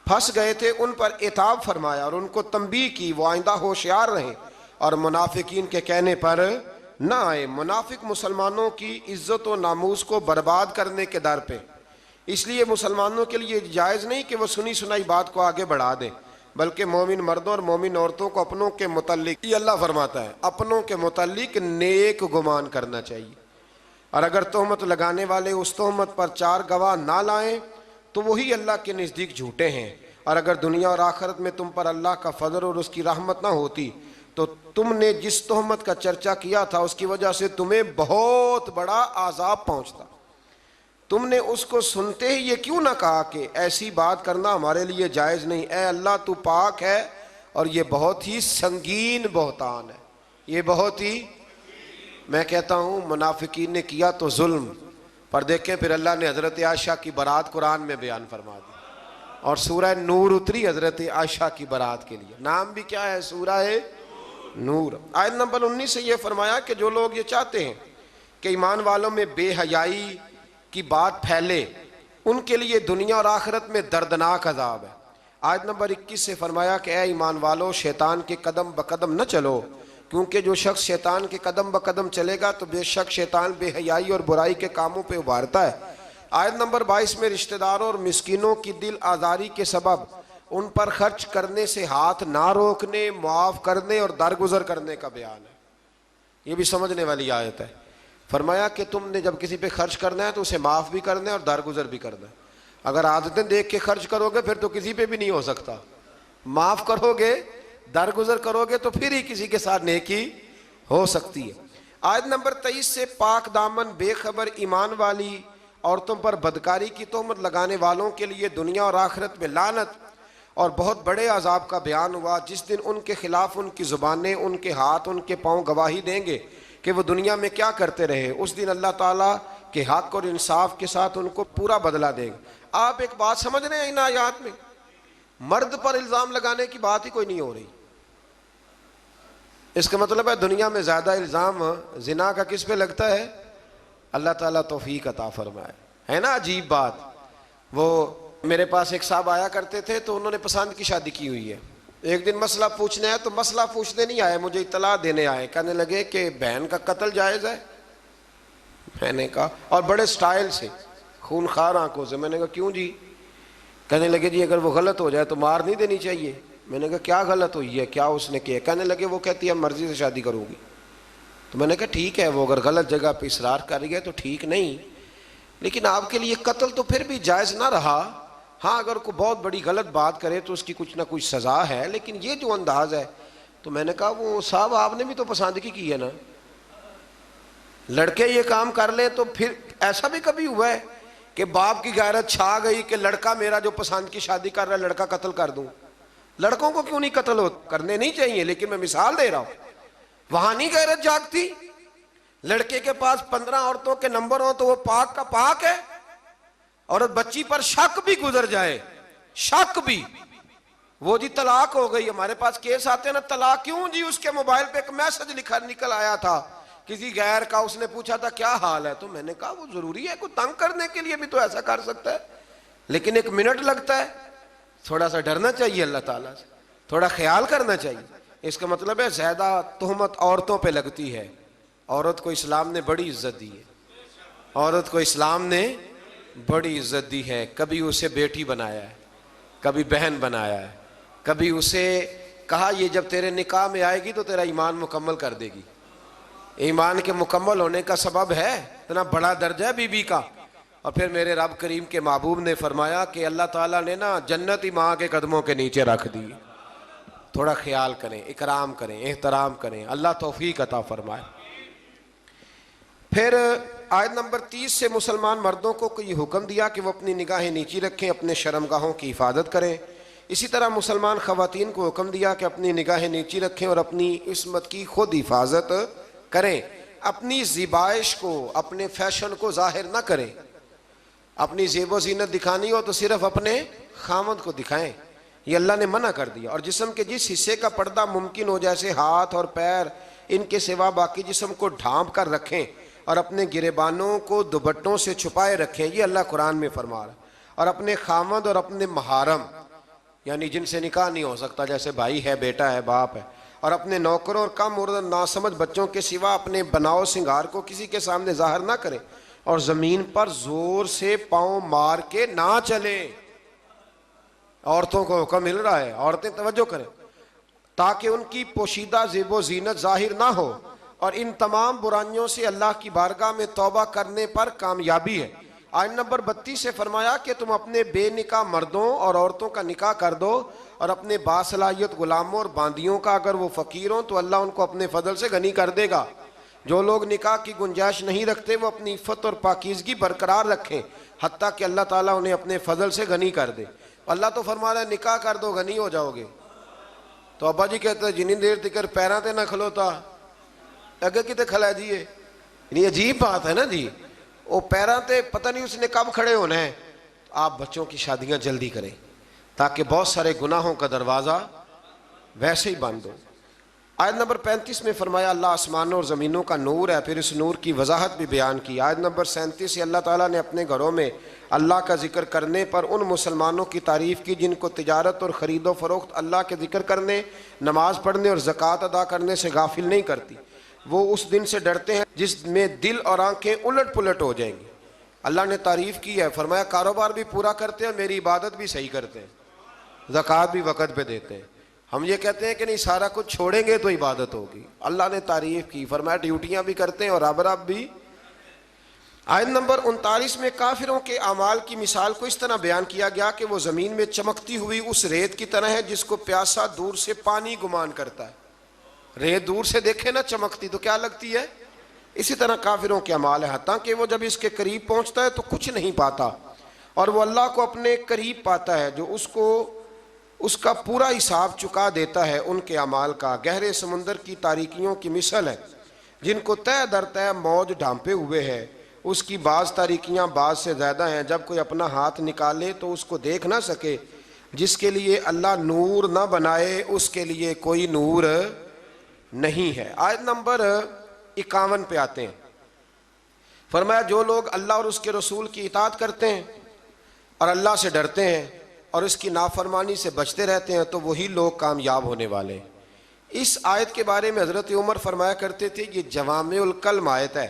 پھنس گئے تھے ان پر عتاب فرمایا اور ان کو تنبیہ کی وہ آئندہ ہوشیار رہیں اور منافقین کے کہنے پر نہ آئے. منافق مسلمانوں کی عزت و ناموس کو برباد کرنے کے در پہ, اس لیے مسلمانوں کے لیے جائز نہیں کہ وہ سنی سنائی بات کو آگے بڑھا دیں, بلکہ مومن مردوں اور مومن عورتوں کو اپنوں کے متعلق, یہ اللہ فرماتا ہے, اپنوں کے متعلق نیک گمان کرنا چاہیے. اور اگر تہمت لگانے والے اس تہمت پر 4 گواہ نہ لائیں تو وہی اللہ کے نزدیک جھوٹے ہیں. اور اگر دنیا اور آخرت میں تم پر اللہ کا فضل اور اس کی رحمت نہ ہوتی تو تم نے جس تہمت کا چرچا کیا تھا اس کی وجہ سے تمہیں بہت بڑا عذاب پہنچتا. تم نے اس کو سنتے ہی یہ کیوں نہ کہا کہ ایسی بات کرنا ہمارے لیے جائز نہیں. اے اللہ تو پاک ہے اور یہ بہت ہی سنگین بہتان ہے, یہ بہت ہی, میں کہتا ہوں منافقین نے کیا تو ظلم, پر دیکھیں پھر اللہ نے حضرت عائشہ کی برات قرآن میں بیان فرما دی اور سورہ نور اتری حضرت عائشہ کی برات کے لیے. نام بھی کیا ہے؟ سورہ نور. آیت نمبر 19 سے یہ فرمایا کہ جو لوگ یہ چاہتے ہیں کہ ایمان والوں میں بے حیائی کی بات پھیلے ان کے لیے دنیا اور آخرت میں دردناک عذاب ہے. آیت نمبر 21 سے فرمایا کہ اے ایمان والو شیطان کے قدم بقدم نہ چلو, کیونکہ جو شخص شیطان کے قدم بقدم چلے گا تو بے شک شیطان بے حیائی اور برائی کے کاموں پہ ابھارتا ہے. آیت نمبر 22 میں رشتہ داروں اور مسکینوں کی دل آزاری کے سبب ان پر خرچ کرنے سے ہاتھ نہ روکنے، معاف کرنے اور درگزر کرنے کا بیان ہے۔ یہ بھی سمجھنے والی آیت ہے۔ فرمایا کہ تم نے جب کسی پہ خرچ کرنا ہے تو اسے معاف بھی کرنا ہے اور درگزر بھی کرنا ہے۔ اگر عادتیں دیکھ کے خرچ کرو گے پھر تو کسی پہ بھی نہیں ہو سکتا، معاف کرو گے، درگزر کرو گے تو پھر ہی کسی کے ساتھ نیکی ہو سکتی ہے۔ آیت نمبر 23 سے پاک دامن بے خبر ایمان والی عورتوں پر بدکاری کی تہمت لگانے والوں کے لیے دنیا اور آخرت میں لعنت اور بہت بڑے عذاب کا بیان ہوا، جس دن ان کے خلاف ان کی زبانیں، ان کے ہاتھ، ان کے پاؤں گواہی دیں گے کہ وہ دنیا میں کیا کرتے رہے۔ اس دن اللہ تعالیٰ کے حق اور انصاف کے ساتھ ان کو پورا بدلہ دے گا۔ آپ ایک بات سمجھ رہے ہیں ان آیات میں، مرد پر الزام لگانے کی بات ہی کوئی نہیں ہو رہی۔ اس کا مطلب ہے دنیا میں زیادہ الزام زنا کا کس پہ لگتا ہے؟ اللہ تعالیٰ توفیق عطا فرمائے۔ ہے نا عجیب بات۔ وہ میرے پاس ایک صاحب آیا کرتے تھے تو انہوں نے پسند کی شادی کی ہوئی ہے۔ ایک دن مسئلہ پوچھنے آئے تو مسئلہ پوچھنے نہیں آئے، مجھے اطلاع دینے آئے۔ کہنے لگے کہ بہن کا قتل جائز ہے؟ میں نے کہا، اور بڑے سٹائل سے، خونخوار آنکھوں سے۔ میں نے کہا کیوں جی؟ کہنے لگے جی اگر وہ غلط ہو جائے تو مار نہیں دینی چاہیے۔ میں نے کہا کیا غلط ہوئی ہے، کیا اس نے کیا؟ کہنے لگے وہ کہتی ہے مرضی سے شادی کروں گی۔ تو میں نے کہا ٹھیک ہے، وہ اگر غلط جگہ پہ اصرار کر رہی ہے تو ٹھیک نہیں، لیکن آپ کے لیے قتل تو پھر بھی جائز نہ رہا۔ ہاں اگر کوئی بہت بڑی غلط بات کرے تو اس کی کچھ نہ کچھ سزا ہے، لیکن یہ جو انداز ہے۔ تو میں نے کہا وہ صاحب آپ نے بھی تو پسند کی ہے نا، لڑکے یہ کام کر لیں تو پھر ایسا بھی کبھی ہوا ہے کہ باپ کی غیرت چھا گئی کہ لڑکا میرا جو پسند کی شادی کر رہا ہے لڑکا قتل کر دوں؟ لڑکوں کو کیوں نہیں قتل کرنے نہیں چاہیے، لیکن میں مثال دے رہا ہوں، وہاں نہیں غیرت جاگتی؟ لڑکے کے پاس 15 عورتوں کے نمبر ہوں تو وہ پاک کا پاک ہے، اور بچی پر شک بھی گزر جائے، شک بھی، وہ جی طلاق ہو گئی، ہمارے پاس کیس آتے ہیں نا، طلاق کیوں جی؟ اس کے موبائل پہ ایک میسج نکل آیا تھا کسی غیر کا، اس نے پوچھا تھا کیا حال ہے؟ تو میں نے کہا وہ ضروری ہے، کوئی تنگ کرنے کے لیے بھی تو ایسا کر سکتا ہے، لیکن 1 منٹ لگتا ہے۔ تھوڑا سا ڈرنا چاہیے اللہ تعالیٰ سے، تھوڑا خیال کرنا چاہیے۔ اس کا مطلب ہے زیادہ تہمت عورتوں پہ لگتی ہے۔ عورت کو اسلام نے بڑی عزت دی ہے، عورت کو اسلام نے بڑی عزت دی ہے۔ کبھی اسے بیٹی بنایا ہے، کبھی بہن بنایا ہے، کبھی اسے کہا یہ جب تیرے نکاح میں آئے گی تو تیرا ایمان مکمل کر دے گی۔ ایمان کے مکمل ہونے کا سبب ہے اتنا بڑا درجہ ہے بی بی کا۔ اور پھر میرے رب کریم کے محبوب نے فرمایا کہ اللہ تعالیٰ نے نا جنت ہی ماں کے قدموں کے نیچے رکھ دی۔ تھوڑا خیال کریں، اکرام کریں، احترام کریں، اللہ توفیق عطا فرمائے۔ پھر آیت نمبر 30 سے مسلمان مردوں کو یہ حکم دیا کہ وہ اپنی نگاہیں نیچی رکھیں، اپنے شرمگاہوں کی حفاظت کریں۔ اسی طرح مسلمان خواتین کو حکم دیا کہ اپنی نگاہیں نیچی رکھیں اور اپنی عصمت کی خود حفاظت کریں، اپنی زیبائش کو، اپنے فیشن کو ظاہر نہ کریں۔ اپنی زیب و زینت دکھانی ہو تو صرف اپنے خامد کو دکھائیں، یہ اللہ نے منع کر دیا۔ اور جسم کے جس حصے کا پردہ ممکن ہو جیسے ہاتھ اور پیر، ان کے سوا باقی جسم کو ڈھانپ کر رکھیں اور اپنے گریبانوں کو دوپٹوں سے چھپائے رکھیں، یہ اللہ قرآن میں فرما رہا ہے۔ اور اپنے خامد اور اپنے محارم، یعنی جن سے نکاح نہیں ہو سکتا، جیسے بھائی ہے، بیٹا ہے، باپ ہے، اور اپنے نوکروں اور کم اور ناسمجھ بچوں کے سوا اپنے بناؤ سنگار کو کسی کے سامنے ظاہر نہ کریں، اور زمین پر زور سے پاؤں مار کے نہ چلیں۔ عورتوں کو حکم مل رہا ہے، عورتیں توجہ کریں، تاکہ ان کی پوشیدہ زیب و زینت ظاہر نہ ہو، اور ان تمام برائیوں سے اللہ کی بارگاہ میں توبہ کرنے پر کامیابی ہے۔ آیت نمبر 32 سے فرمایا کہ تم اپنے بے نکاح مردوں اور عورتوں کا نکاح کر دو، اور اپنے باصلاحیت غلاموں اور باندیوں کا، اگر وہ فقیر ہوں تو اللہ ان کو اپنے فضل سے غنی کر دے گا۔ جو لوگ نکاح کی گنجائش نہیں رکھتے وہ اپنی عفت اور پاکیزگی برقرار رکھیں، حتیٰ کہ اللہ تعالیٰ انہیں اپنے فضل سے غنی کر دے۔ اللہ تو فرما رہا ہے نکاح کر دو غنی ہو جاؤ گے۔ تو ابا جی کہتے ہیں جنی دیر تکر پیراں تے نہ کھلوتا اگے کتے کھلا دیئے، یعنی عجیب بات ہے نا جی، وہ پیراں تے پتہ نہیں اس نے کب کھڑے ہونا ہے۔ آپ بچوں کی شادیاں جلدی کریں تاکہ بہت سارے گناہوں کا دروازہ ویسے ہی بند ہو۔ آیت نمبر 35 میں فرمایا اللہ آسمانوں اور زمینوں کا نور ہے، پھر اس نور کی وضاحت بھی بیان کی۔ آیت نمبر 37 سے اللہ تعالیٰ نے اپنے گھروں میں اللہ کا ذکر کرنے پر ان مسلمانوں کی تعریف کی جن کو تجارت اور خرید و فروخت اللہ کے ذکر کرنے، نماز پڑھنے اور زکوٰۃ ادا کرنے سے غافل نہیں کرتی۔ وہ اس دن سے ڈرتے ہیں جس میں دل اور آنکھیں الٹ پلٹ ہو جائیں گی۔ اللہ نے تعریف کی ہے، فرمایا کاروبار بھی پورا کرتے ہیں، میری عبادت بھی صحیح کرتے ہیں، زکوٰۃ بھی وقت پہ دیتے ہیں. ہم یہ کہتے ہیں کہ نہیں سارا کچھ چھوڑیں گے تو عبادت ہوگی. اللہ نے تعریف کی، فرمایا ڈیوٹیاں بھی کرتے ہیں اور رب رب بھی. آیت نمبر 39 میں کافروں کے اعمال کی مثال کو اس طرح بیان کیا گیا کہ وہ زمین میں چمکتی ہوئی اس ریت کی طرح ہے جس کو پیاسا دور سے پانی گمان کرتا ہے. ریت دور سے دیکھے نا چمکتی تو کیا لگتی ہے؟ اسی طرح کافروں کے اعمال ہے، حتیٰ کہ وہ جب اس کے قریب پہنچتا ہے تو کچھ نہیں پاتا، اور وہ اللہ کو اپنے قریب پاتا ہے جو اس کا پورا حساب چکا دیتا ہے. ان کے اعمال کا گہرے سمندر کی تاریکیوں کی مثل ہے جن کو تہ در تہ موج ڈھانپے ہوئے ہے. اس کی بعض تاریکیاں بعض سے زیادہ ہیں، جب کوئی اپنا ہاتھ نکالے تو اس کو دیکھ نہ سکے. جس کے لیے اللہ نور نہ بنائے اس کے لیے کوئی نور نہیں ہے. آیت نمبر 51 پہ آتے ہیں. فرمایا جو لوگ اللہ اور اس کے رسول کی اطاعت کرتے ہیں اور اللہ سے ڈرتے ہیں اور اس کی نافرمانی سے بچتے رہتے ہیں تو وہی لوگ کامیاب ہونے والے ہیں. اس آیت کے بارے میں حضرت عمر فرمایا کرتے تھے یہ جوامع الکلم آیت ہے،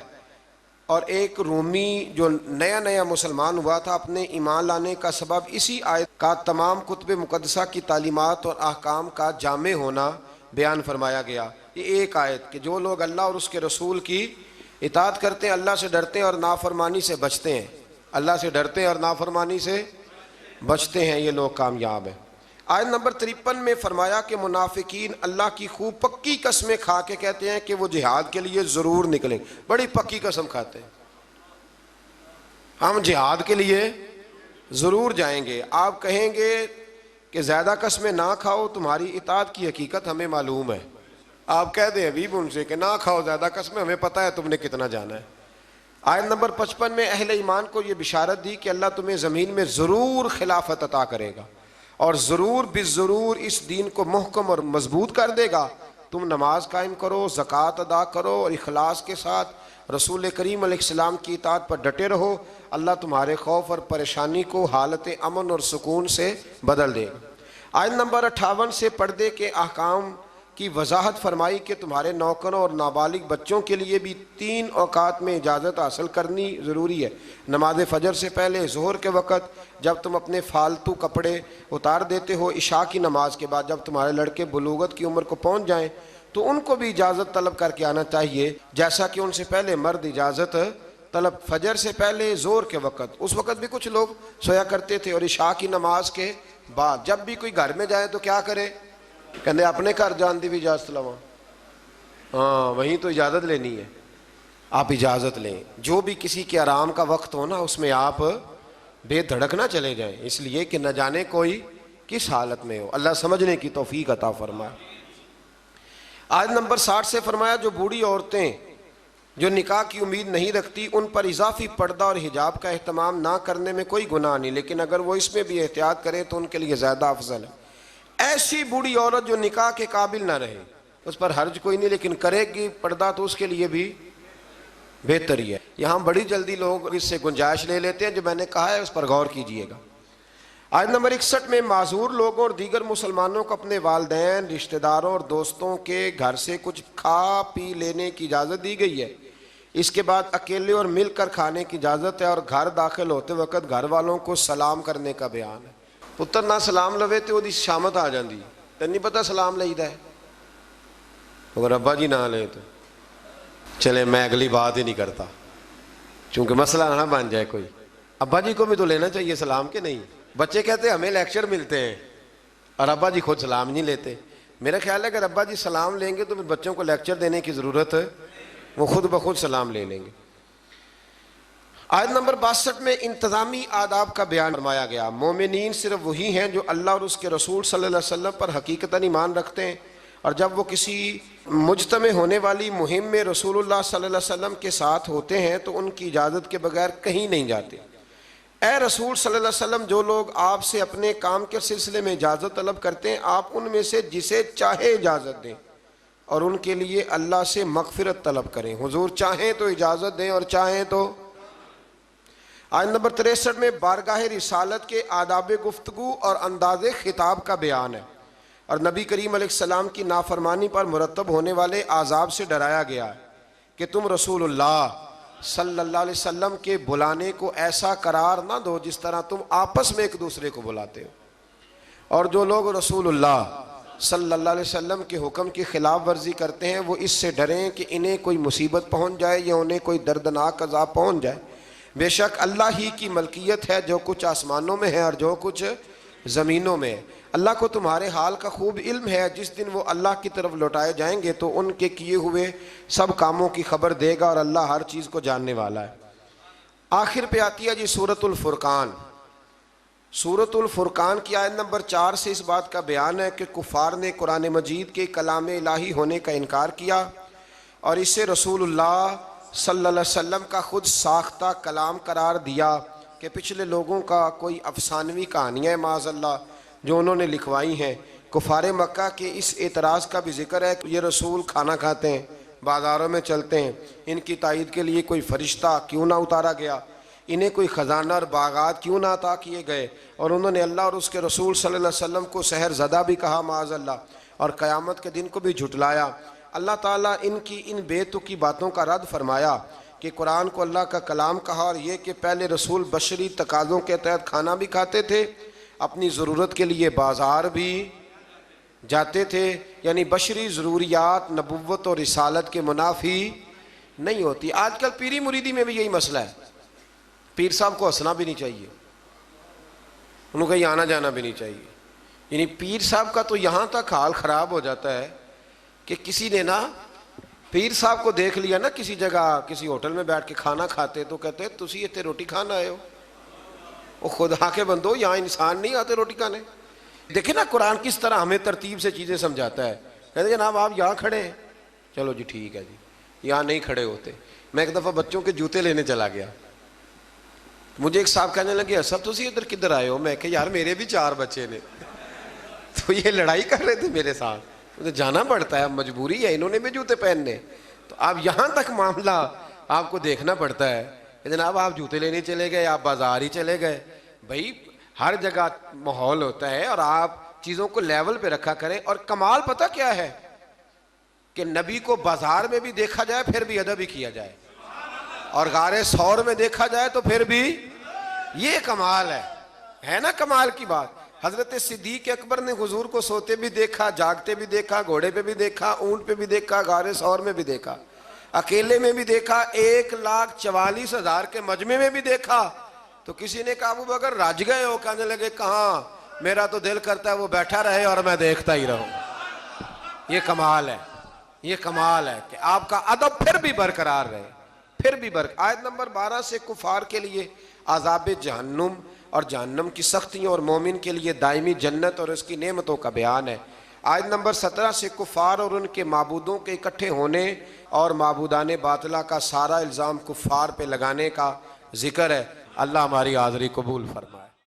اور ایک رومی جو نیا نیا مسلمان ہوا تھا اپنے ایمان لانے کا سبب اسی آیت کا تمام کتب مقدسہ کی تعلیمات اور احکام کا جامع ہونا بیان فرمایا گیا. یہ ایک آیت کہ جو لوگ اللہ اور اس کے رسول کی اطاعت کرتے ہیں، اللہ سے ڈرتے ہیں اور نافرمانی سے بچتے ہیں، اللہ سے ڈرتے ہیں اور نافرمانی سے بچتے ہیں، یہ لوگ کامیاب ہیں. آیت نمبر 53 میں فرمایا کہ منافقین اللہ کی خوب پکی قسمیں کھا کے کہتے ہیں کہ وہ جہاد کے لیے ضرور نکلیں. بڑی پکی قسم کھاتے ہیں، ہم جہاد کے لیے ضرور جائیں گے. آپ کہیں گے کہ زیادہ قسمیں نہ کھاؤ، تمہاری اطاعت کی حقیقت ہمیں معلوم ہے. آپ کہہ دیں حبیب ان سے کہ نہ کھاؤ زیادہ قسمیں، ہمیں پتہ ہے تم نے کتنا جانا ہے. آیت نمبر 55 میں اہل ایمان کو یہ بشارت دی کہ اللہ تمہیں زمین میں ضرور خلافت عطا کرے گا اور ضرور بالضرور اس دین کو محکم اور مضبوط کر دے گا. تم نماز قائم کرو، زکوٰۃ ادا کرو اور اخلاص کے ساتھ رسول کریم علیہ السلام کی اطاعت پر ڈٹے رہو. اللہ تمہارے خوف اور پریشانی کو حالت امن اور سکون سے بدل دے گا. آیت نمبر 58 سے پردے کے احکام کی وضاحت فرمائی کہ تمہارے نوکروں اور نابالغ بچوں کے لیے بھی 3 اوقات میں اجازت حاصل کرنی ضروری ہے. نماز فجر سے پہلے، ظہر کے وقت جب تم اپنے فالتو کپڑے اتار دیتے ہو، عشاء کی نماز کے بعد جب تمہارے لڑکے بلوغت کی عمر کو پہنچ جائیں تو ان کو بھی اجازت طلب کر کے آنا چاہیے جیسا کہ ان سے پہلے مرد اجازت طلب فجر سے پہلے، ظہر کے وقت. اس وقت بھی کچھ لوگ سویا کرتے تھے. اور عشاء کی نماز کے بعد جب بھی کوئی گھر میں جائے تو کیا کرے؟ کہنے اپنے گھر جان دی بھی اجازت لوا، ہاں وہیں تو اجازت لینی ہے. آپ اجازت لیں. جو بھی کسی کے آرام کا وقت ہو نا اس میں آپ بے دھڑک نہ چلے جائیں، اس لیے کہ نہ جانے کوئی کس حالت میں ہو. اللہ سمجھنے کی توفیق عطا فرمائے. آیت نمبر 60 سے فرمایا جو بوڑھی عورتیں جو نکاح کی امید نہیں رکھتی ان پر اضافی پردہ اور حجاب کا اہتمام نہ کرنے میں کوئی گناہ نہیں، لیکن اگر وہ اس میں بھی احتیاط کرے تو ان کے لیے زیادہ افضل ہے. ایسی بوڑھی عورت جو نکاح کے قابل نہ رہے اس پر حرج کوئی نہیں، لیکن کرے گی پردہ تو اس کے لیے بھی بہتر ہی ہے. یہاں بڑی جلدی لوگ اس سے گنجائش لے لیتے ہیں، جو میں نے کہا ہے اس پر غور کیجئے گا. آیت نمبر 61 میں معذور لوگوں اور دیگر مسلمانوں کو اپنے والدین، رشتہ داروں اور دوستوں کے گھر سے کچھ کھا پی لینے کی اجازت دی گئی ہے. اس کے بعد اکیلے اور مل کر کھانے کی اجازت ہے، اور گھر داخل ہوتے وقت گھر والوں کو سلام کرنے کا بیان ہے. پتر نہ سلام لوے تو وہ شامت آ جاندی، تین نہیں پتہ سلام لئیدا ہے. اگر ابا جی نہ لے تو چلے میں اگلی بات ہی نہیں کرتا چونکہ مسئلہ نہ بن جائے کوئی. ابا جی کو بھی تو لینا چاہیے سلام کے نہیں. بچے کہتے ہیں ہمیں لیکچر ملتے ہیں اور ابا جی خود سلام نہیں لیتے. میرا خیال ہے اگر ابا جی سلام لیں گے تو پھر بچوں کو لیکچر دینے کی ضرورت ہے، وہ خود بخود سلام لے لیں گے. آیت نمبر 62 میں انتظامی آداب کا بیان فرمایا گیا. مومنین صرف وہی ہیں جو اللہ اور اس کے رسول صلی اللہ علیہ وسلم پر حقیقتاً ایمان رکھتے ہیں، اور جب وہ کسی مجتمع ہونے والی مہم میں رسول اللہ صلی اللہ علیہ وسلم کے ساتھ ہوتے ہیں تو ان کی اجازت کے بغیر کہیں نہیں جاتے. اے رسول صلی اللہ علیہ وسلم، جو لوگ آپ سے اپنے کام کے سلسلے میں اجازت طلب کرتے ہیں آپ ان میں سے جسے چاہے اجازت دیں اور ان کے لیے اللہ سے مغفرت طلب کریں. حضور چاہیں تو اجازت دیں اور چاہیں تو. آیت نمبر 63 میں بارگاہ رسالت کے آداب گفتگو اور انداز خطاب کا بیان ہے، اور نبی کریم علیہ السلام کی نافرمانی پر مرتب ہونے والے عذاب سے ڈرایا گیا ہے کہ تم رسول اللہ صلی اللہ علیہ وسلم کے بلانے کو ایسا قرار نہ دو جس طرح تم آپس میں ایک دوسرے کو بلاتے ہو. اور جو لوگ رسول اللہ صلی اللہ علیہ وسلم کے حکم کی خلاف ورزی کرتے ہیں وہ اس سے ڈریں کہ انہیں کوئی مصیبت پہنچ جائے یا انہیں کوئی دردناک عذاب پہنچ جائے۔ بے شک اللہ ہی کی ملکیت ہے جو کچھ آسمانوں میں ہے اور جو کچھ زمینوں میں ہے۔ اللہ کو تمہارے حال کا خوب علم ہے، جس دن وہ اللہ کی طرف لوٹائے جائیں گے تو ان کے کیے ہوئے سب کاموں کی خبر دے گا، اور اللہ ہر چیز کو جاننے والا ہے۔ آخر پہ آتی ہے جی سورۃ الفرقان۔ سورۃ الفرقان کی آیت نمبر 4 سے اس بات کا بیان ہے کہ کفار نے قرآن مجید کے کلام الہی ہونے کا انکار کیا اور اسے رسول اللہ صلی اللہ علیہ وسلم کا خود ساختہ کلام قرار دیا کہ پچھلے لوگوں کا کوئی افسانوی کہانیاں معاذ اللہ جو انہوں نے لکھوائی ہیں۔ کفار مکہ کے اس اعتراض کا بھی ذکر ہے کہ یہ رسول کھانا کھاتے ہیں، بازاروں میں چلتے ہیں، ان کی تائید کے لیے کوئی فرشتہ کیوں نہ اتارا گیا، انہیں کوئی خزانہ اور باغات کیوں نہ عطا کیے گئے، اور انہوں نے اللہ اور اس کے رسول صلی اللہ علیہ وسلم کو سحر زدہ بھی کہا معاذ اللہ، اور قیامت کے دن کو بھی جھٹلایا۔ اللہ تعالیٰ ان کی ان بے تکی باتوں کا رد فرمایا کہ قرآن کو اللہ کا کلام کہا، اور یہ کہ پہلے رسول بشری تقاضوں کے تحت کھانا بھی کھاتے تھے، اپنی ضرورت کے لیے بازار بھی جاتے تھے، یعنی بشری ضروریات نبوت اور رسالت کے منافی نہیں ہوتی۔ آج کل پیری مریدی میں بھی یہی مسئلہ ہے، پیر صاحب کو ہنسنا بھی نہیں چاہیے، انہوں کہیں آنا جانا بھی نہیں چاہیے، یعنی پیر صاحب کا تو یہاں تک حال خراب ہو جاتا ہے کہ کسی نے نا پیر صاحب کو دیکھ لیا نا کسی جگہ کسی ہوٹل میں بیٹھ کے کھانا کھاتے تو کہتے تسی اتنے روٹی کھانا آئے ہو، وہ خدا کے بندو یہاں انسان نہیں آتے روٹی کھانے۔ دیکھیں نا قرآن کس طرح ہمیں ترتیب سے چیزیں سمجھاتا ہے، کہتے جناب آپ یہاں کھڑے ہیں، چلو جی ٹھیک ہے جی، یہاں نہیں کھڑے ہوتے۔ میں ایک دفعہ بچوں کے جوتے لینے چلا گیا، مجھے ایک صاحب کہنے لگے صاحب تسی ادھر کدھر آئے ہو؟ میں کہ یار میرے بھی 4 بچے نے، تو یہ لڑائی کر رہے تھے میرے ساتھ، مجھے جانا پڑتا ہے، مجبوری ہے، انہوں نے بھی جوتے پہننے، تو اب یہاں تک معاملہ آپ کو دیکھنا پڑتا ہے کہ جناب آپ جوتے لینے چلے گئے، آپ بازار ہی چلے گئے۔ بھائی ہر جگہ ماحول ہوتا ہے اور آپ چیزوں کو لیول پہ رکھا کریں۔ اور کمال پتہ کیا ہے کہ نبی کو بازار میں بھی دیکھا جائے پھر بھی ادب ہی کیا جائے، اور غار ثور میں دیکھا جائے تو پھر بھی، یہ کمال ہے نا کمال کی بات۔ حضرت صدیق اکبر نے حضور کو سوتے بھی دیکھا، جاگتے بھی دیکھا، گھوڑے پہ بھی دیکھا، اونٹ پہ بھی دیکھا، غار ثور میں بھی دیکھا، اکیلے میں بھی دیکھا، 1,44,000 کے مجمع میں بھی دیکھا۔ تو کسی نے کہا ابو بکر رج گئے ہو؟ کہنے لگے کہاں، میرا تو دل کرتا ہے وہ بیٹھا رہے اور میں دیکھتا ہی رہوں۔ یہ کمال ہے، یہ کمال ہے کہ آپ کا ادب پھر بھی برقرار رہے، پھر بھی آیت نمبر 12 سے کفار کے لیے عذاب جہنم اور جہنم کی سختیوں اور مومن کے لیے دائمی جنت اور اس کی نعمتوں کا بیان ہے۔ آیت نمبر 17 سے کفار اور ان کے معبودوں کے اکٹھے ہونے اور معبودان باطلہ کا سارا الزام کفار پہ لگانے کا ذکر ہے۔ اللہ ہماری حاضری قبول فرمائے۔